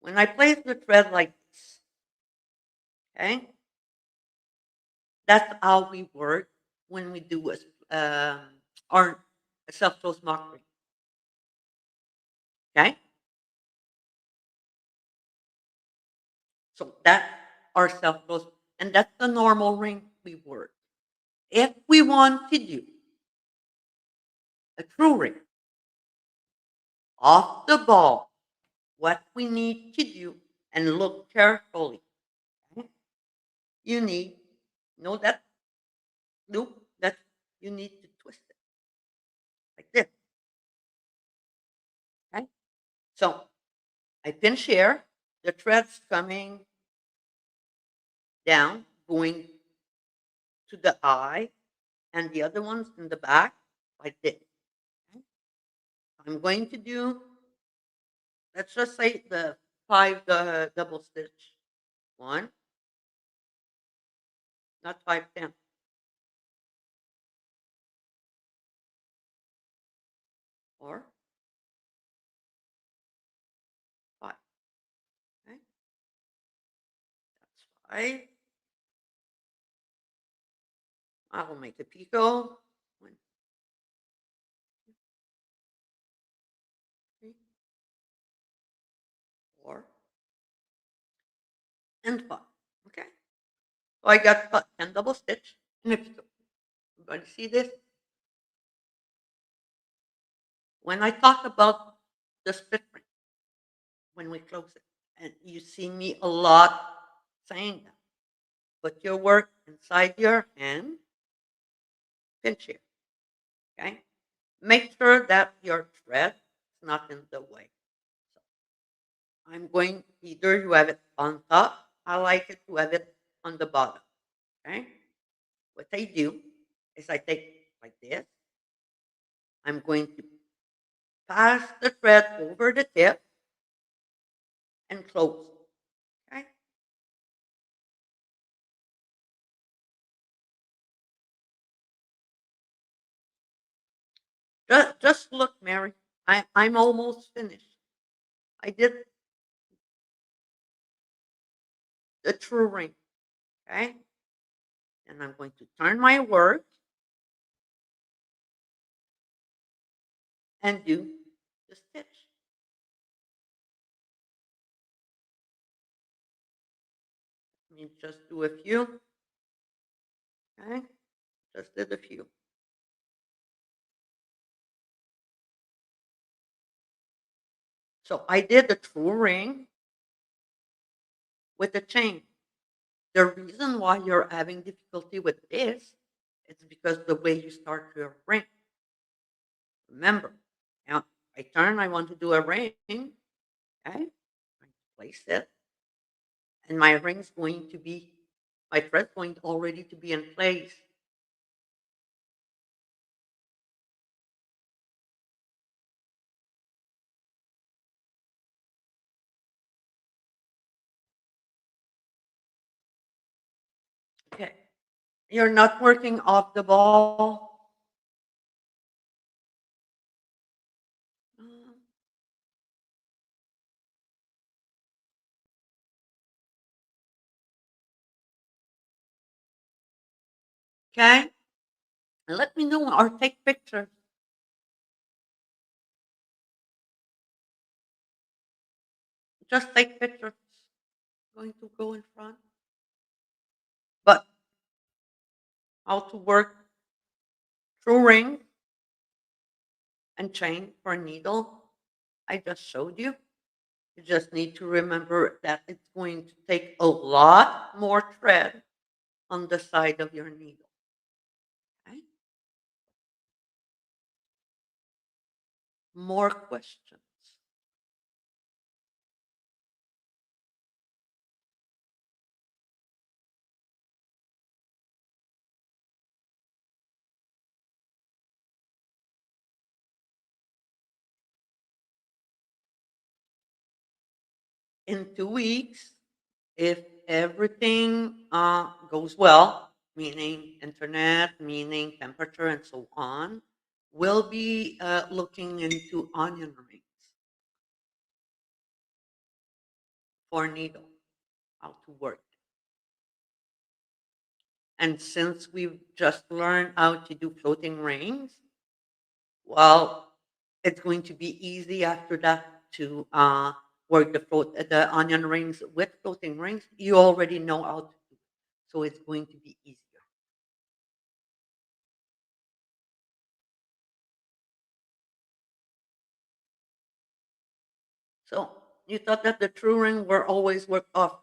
Speaker 1: When I place the thread like this, okay, that's how we work when we do our self-closed mockery. Okay, so that's our self-closed, and that's the normal ring we work. If we want to do a true ring off the ball, what we need to do, and look carefully, okay? You need know that loop that you need to twist it like this. Okay, so I pinch here, the thread's coming down, going to the eye, and the other one's in the back, like this. Okay? I'm going to do, let's just say the double stitch. One, not 5, 10. Or 5. Okay, that's 5. I will make a picot. 1, 2, 3, 4, and 5. Okay, so I got 10 double stitch and a picot. Everybody see this? When I talk about the split ring, when we close it, and you see me a lot saying that, put your work inside your hand, pinch here. Okay, make sure that your thread is not in the way. So I'm going, either you have it on top, I like it to have it on the bottom. Okay, What I do is I take like this. I'm going to pass the thread over the tip and close. Okay. Just look, Mary. I'm almost finished. I did the true ring. Okay. And I'm going to turn my work and do the stitch. Let me just do a few. Okay. Just did a few. So I did the true ring with the chain. The reason why you're having difficulty with this is because the way you start your ring. Remember, now I turn, I want to do a ring. Okay, I place it, and my ring's going to be, my thread's going already to be in place. Okay, you're not working off the ball. Okay, and let me know or take pictures. Just take pictures. Going to go in front, but how to work through ring and chain for a needle. I just showed you. You just need to remember that it's going to take a lot more thread on the side of your needle. Okay? More questions. In 2 weeks, if everything goes well, meaning internet, meaning temperature, and so on, we'll be looking into onion rings for needle, how to work. And since we've just learned how to do floating rings, well, it's going to be easy after that to work the onion rings with floating rings. You already know how to do it, so it's going to be easier. So you thought that the true ring were always worked off?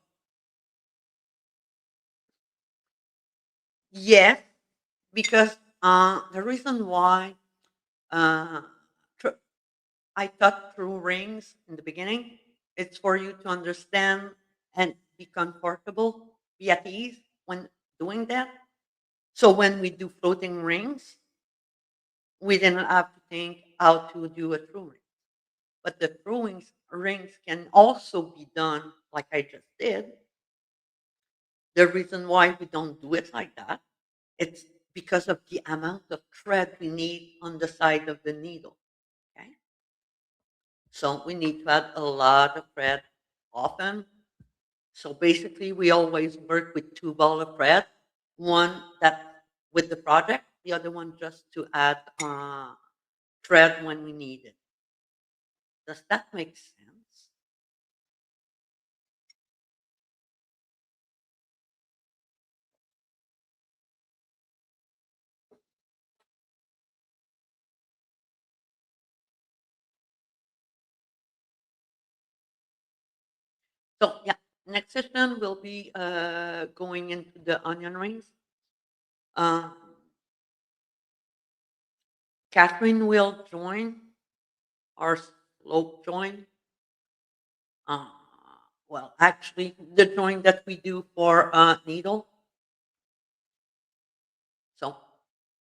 Speaker 1: Yes, because the reason why uh, tr- I taught true rings in the beginning, it's for you to understand and be comfortable, be at ease when doing that. So when we do floating rings, we didn't have to think how to do a true ring. But the rings can also be done like I just did. The reason why we don't do it like that, it's because of the amount of thread we need on the side of the needle. Okay. So we need to add a lot of thread often. So basically we always work with two ball of thread, one that with the project, the other one just to add thread when we need it. Does that make sense? So yeah, next session will be going into the onion rings. Uh, Catherine will join our slope join. Uh, well, actually, the join that we do for needle. So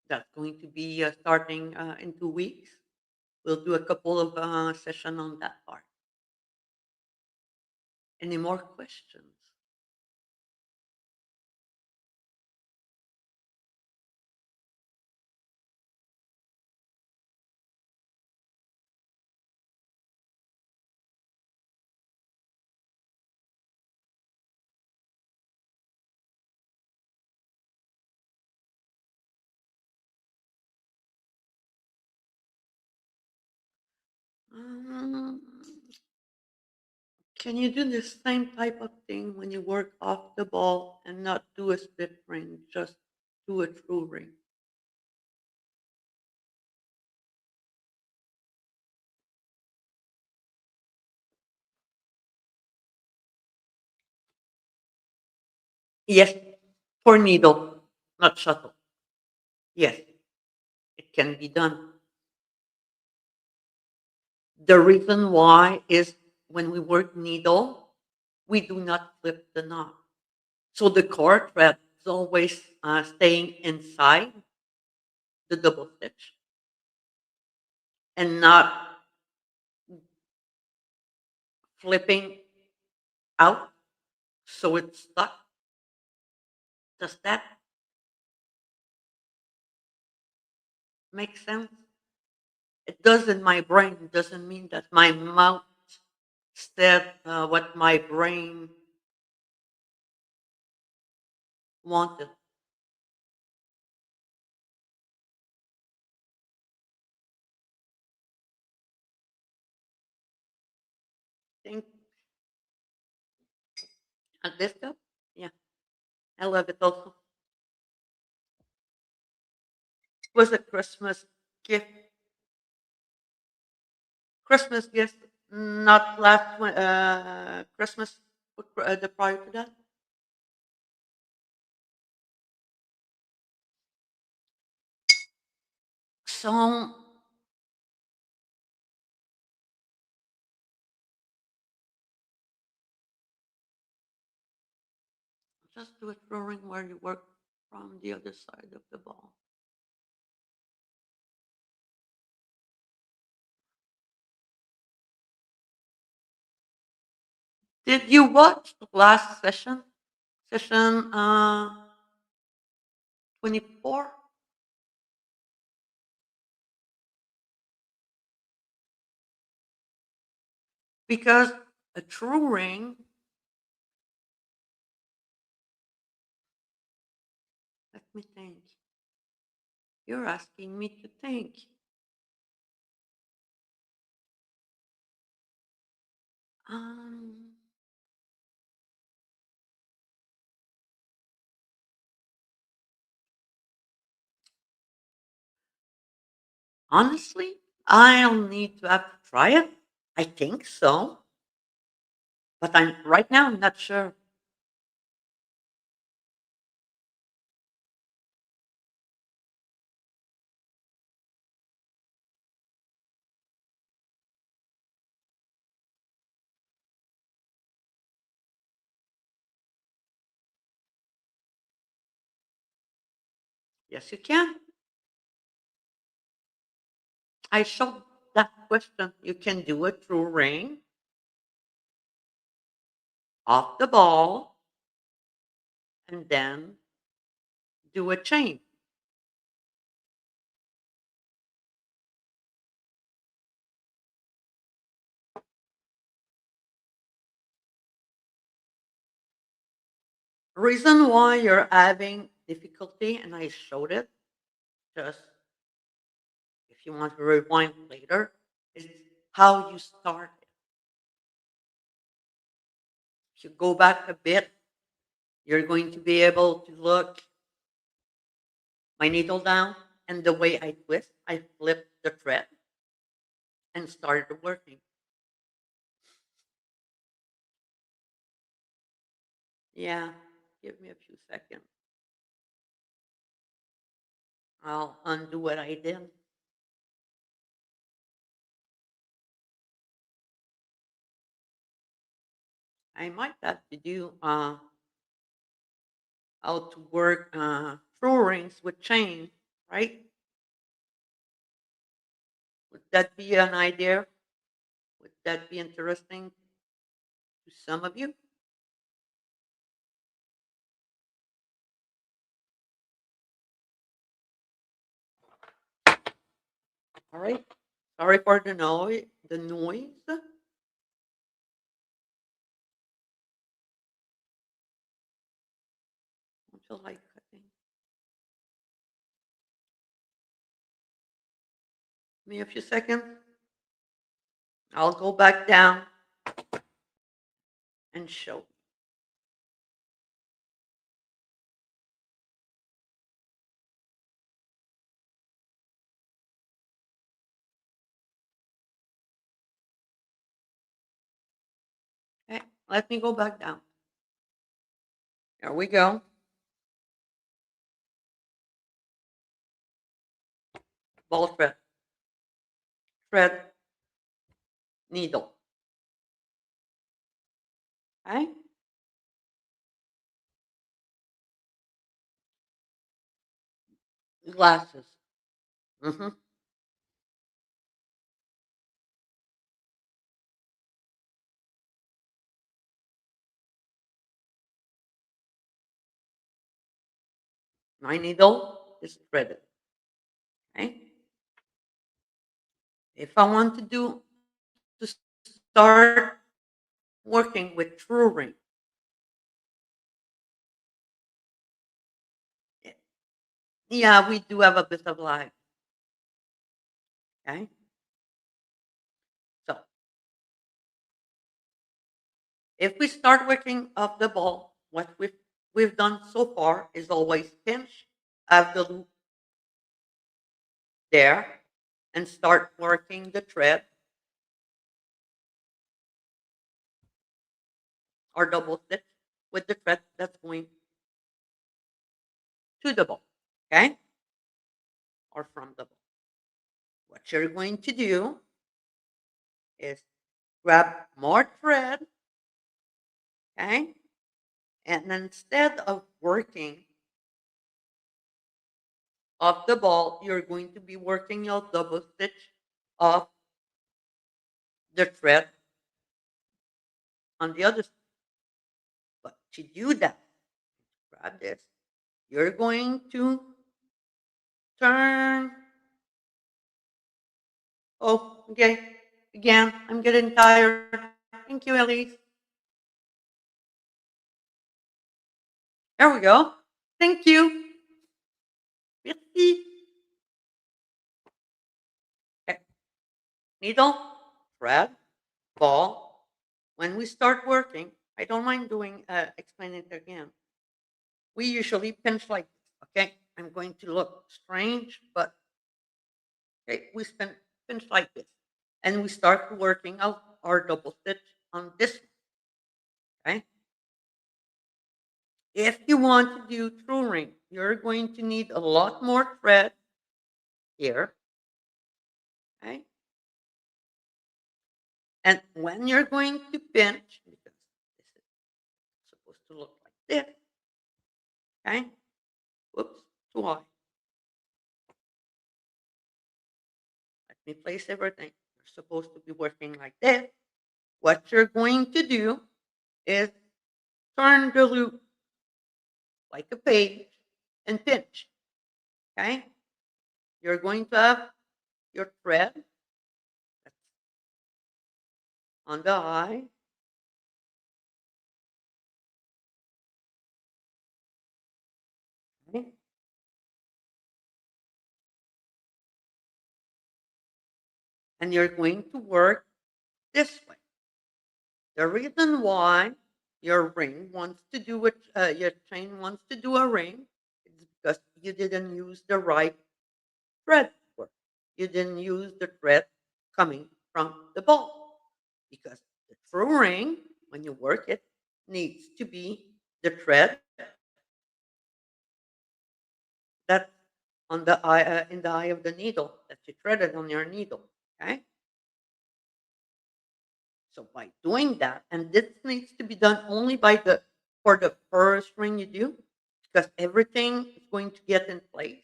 Speaker 1: that's going to be starting in 2 weeks. We'll do a couple of session on that part. Any more questions? Um, can you do the same type of thing when you work off the ball and not do a split ring, just do a true ring? Yes, for needle, not shuttle. Yes, it can be done. The reason why is when we work needle, we do not flip the knot. So the core thread is always staying inside the double stitch and not flipping out so it's stuck. Does that make sense? It does in my brain. It doesn't mean that my mouth said what my brain wanted. Think at this stuff? Yeah, I love it also. It was a gift. Christmas gift, not last Christmas, but the prior to that. So just do a drawing where you work from the other side of the ball. Did you watch the last session? Session 24? Because a true ring, let me think. You're asking me to think. Um, honestly, I'll need to have to try it. I think so, but I'm right now. I'm not sure. Yes, you can. I showed that question. You can do a true ring off the ball and then do a chain. Reason why you're having difficulty, and I showed it, just if you want to rewind later, is how you start. If you go back a bit, you're going to be able to look my needle down and the way I twist, I flip the thread and started working. Yeah, give me a few seconds. I'll undo what I did. I might have to do how to work through rings with chain, right? Would that be an idea? Would that be interesting to some of you? All right. Sorry for the noise. The noise. Don't you like cutting? Give me a few seconds. I'll go back down and show. Okay. Let me go back down. There we go. Ball thread. Thread. Needle. Okay. Glasses. Mm-hmm. My needle is threaded. Okay. If I want to start working with true ring, yeah, we do have a bit of lag. Okay. So if we start working off the ball, what we've done so far is always pinch, have the loop there, and start working the thread or double stitch with the thread that's going to the ball, okay, or from the ball. What you're going to do is grab more thread, okay, and instead of working off the ball, you're going to be working your double stitch off the thread on the other side. But to do that, grab this. You're going to turn. Oh, okay. Again, I'm getting tired. Thank you, Elise. There we go. Thank you. Merci. Okay. Needle, thread, ball. When we start working, I don't mind doing explaining it again. We usually pinch like this. Okay, I'm going to look strange, but okay, we pinch like this, and we start working out our double stitch on this one. Okay. If you want to do true ring, you're going to need a lot more thread here. Okay. And when you're going to pinch, because this is supposed to look like this, okay? Whoops, too high. Let me place everything. You're supposed to be working like this. What you're going to do is turn the loop like a page and pinch. Okay? You're going to have your thread that's on the eye. Okay? And you're going to work this way. The reason why your ring wants to do it, your chain wants to do a ring, is because you didn't use the right thread work. You didn't use the thread coming from the ball, because the true ring, when you work it, needs to be the thread that's on the eye, in the eye of the needle that you threaded on your needle. Okay. So by doing that, and this needs to be done only by the for the first ring you do, because everything is going to get in place.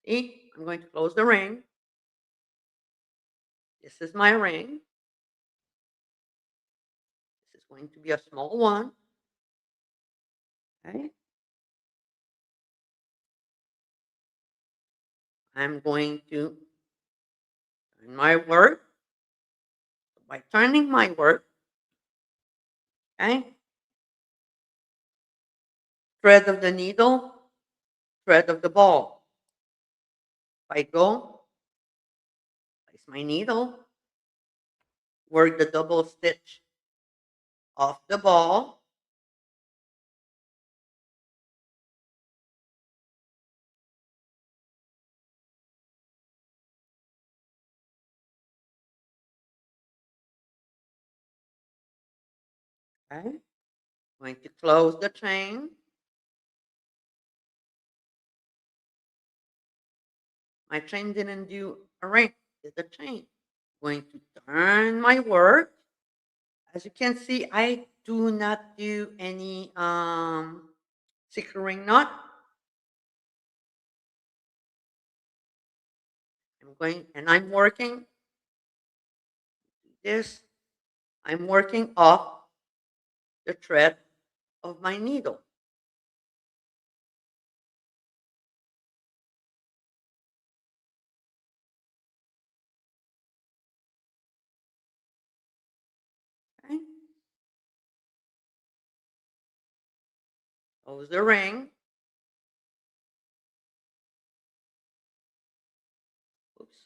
Speaker 1: See, I'm going to close the ring. This is my ring. This is going to be a small one. Okay. I'm going to turn my work. By turning my work, okay, thread of the needle, thread of the ball. If I go, place my needle, work the double stitch off the ball, okay, going to close the chain. My chain didn't do a ring, did the chain. Going to turn my work. As you can see, I do not do any secret ring knot. I'm going and I'm working this. I'm working off the thread of my needle. Okay, close the ring. Oops.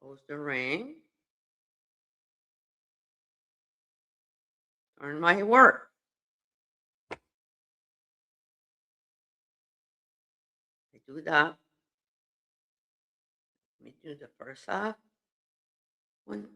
Speaker 1: Close the ring. Turn my work. I do that. Let me do the first half. One.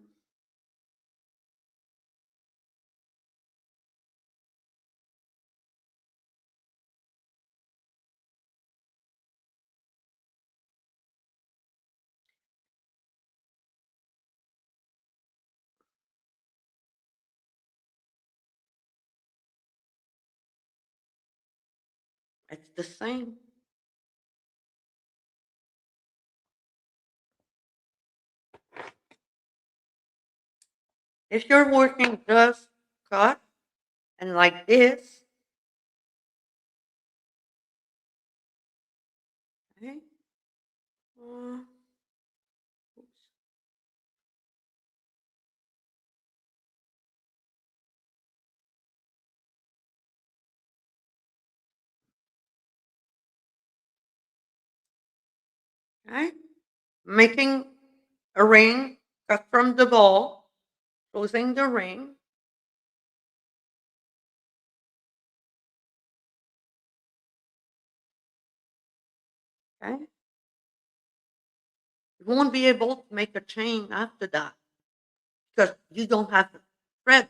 Speaker 1: It's the same. If you're working just cut and like this, okay, uh, oops, okay, making a ring cut from the ball, closing the ring, okay. You won't be able to make a chain after that because you don't have thread.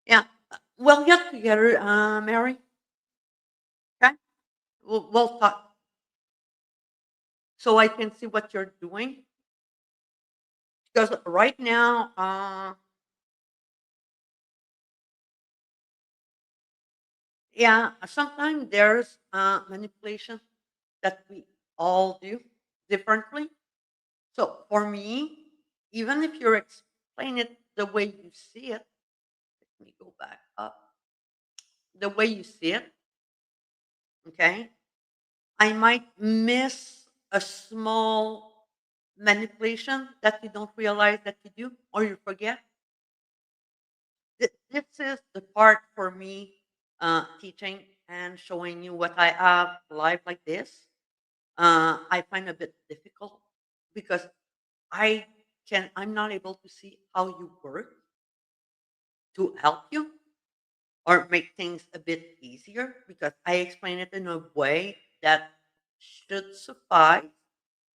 Speaker 1: Yeah. We'll get together, Mary. Okay. We'll talk so I can see what you're doing. Because right now, yeah, sometimes there's manipulation that we all do differently. So for me, even if you explain it the way you see it, let me go back up. The way you see it, okay, I might miss a small manipulation that you don't realize that you do or you forget. This is the part for me teaching and showing you what I have live like this. I find a bit difficult because I'm not able to see how you work to help you or make things a bit easier because I explain it in a way that should suffice.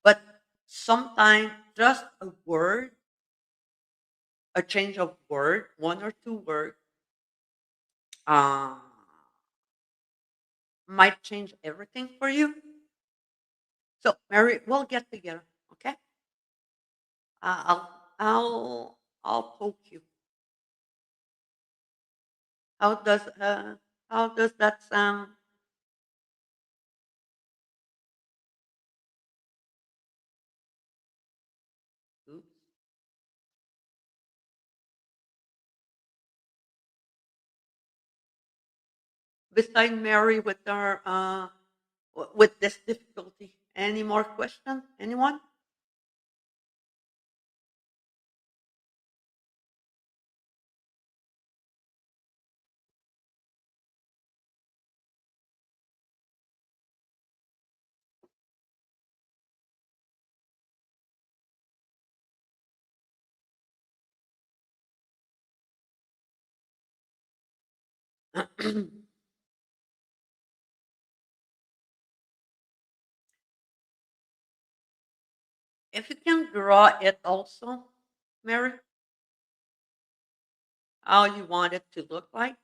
Speaker 1: But sometimes just a word, a change of word, one or two words uh, might change everything for you. So, Mary, we'll get together, okay? Uh, I'll I'll poke you. How does uh how does that sound? Oops. Beside Mary with our with this difficulty, any more questions? Anyone? If you can draw it also, Mary, how you want it to look like,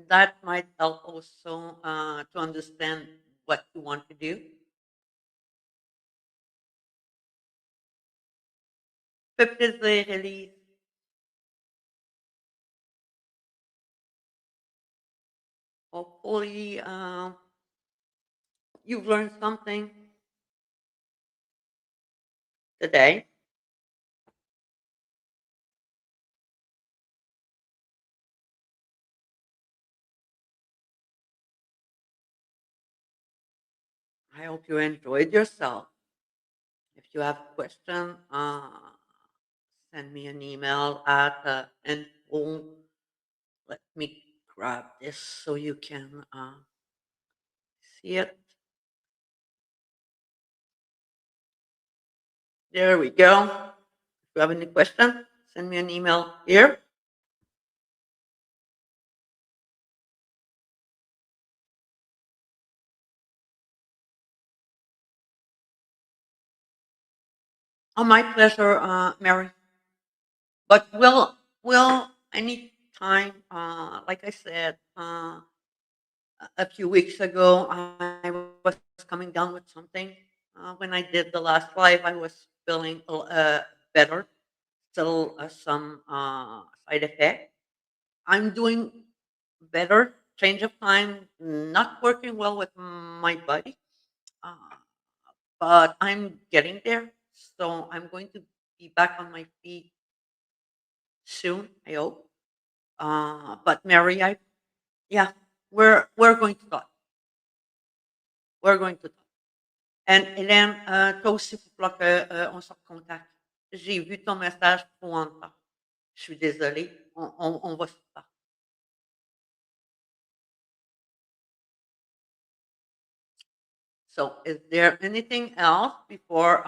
Speaker 1: that might help also to understand what you want to do. Fifth is the release. Hopefully, you've learned something today. I hope you enjoyed yourself. If you have questions, send me an email at info. Let me grab this so you can see it. There we go. If you have any questions, send me an email here. Oh, my pleasure, Mary. But will any time, like I said, a few weeks ago, I was coming down with something. When I did the last live, I was feeling better. Still some side effect. I'm doing better. Change of time, not working well with my body, uh, but I'm getting there. So I'm going to be back on my feet soon. I hope. But Mary, I yeah, we're going to talk. We're going to talk. And Hélène, toi aussi, il faut qu'on se recontacte. J'ai vu ton message trop longtemps. Je suis désolée. On va se parler. So, is there anything else before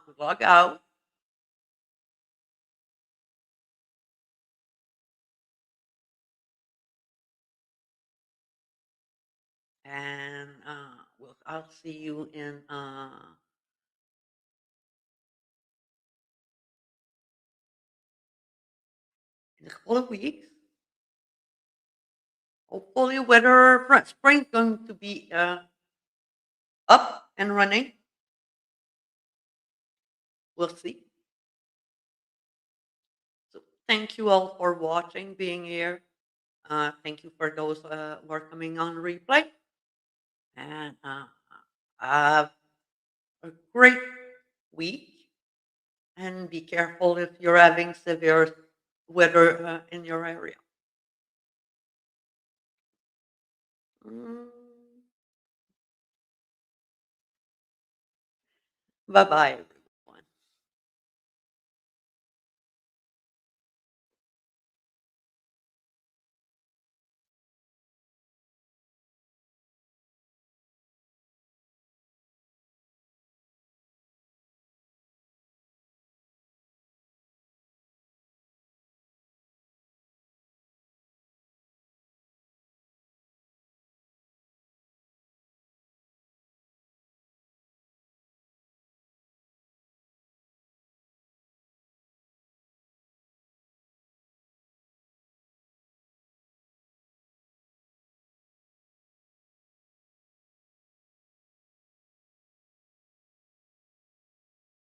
Speaker 1: we log out? And I'll see you in a couple of weeks. Hopefully, weather spring's going to be up and running. We'll see. So, thank you all for watching, being here. Thank you for those who are coming on replay. And have a great week. And be careful if you're having severe weather in your area. Mm. Bye bye.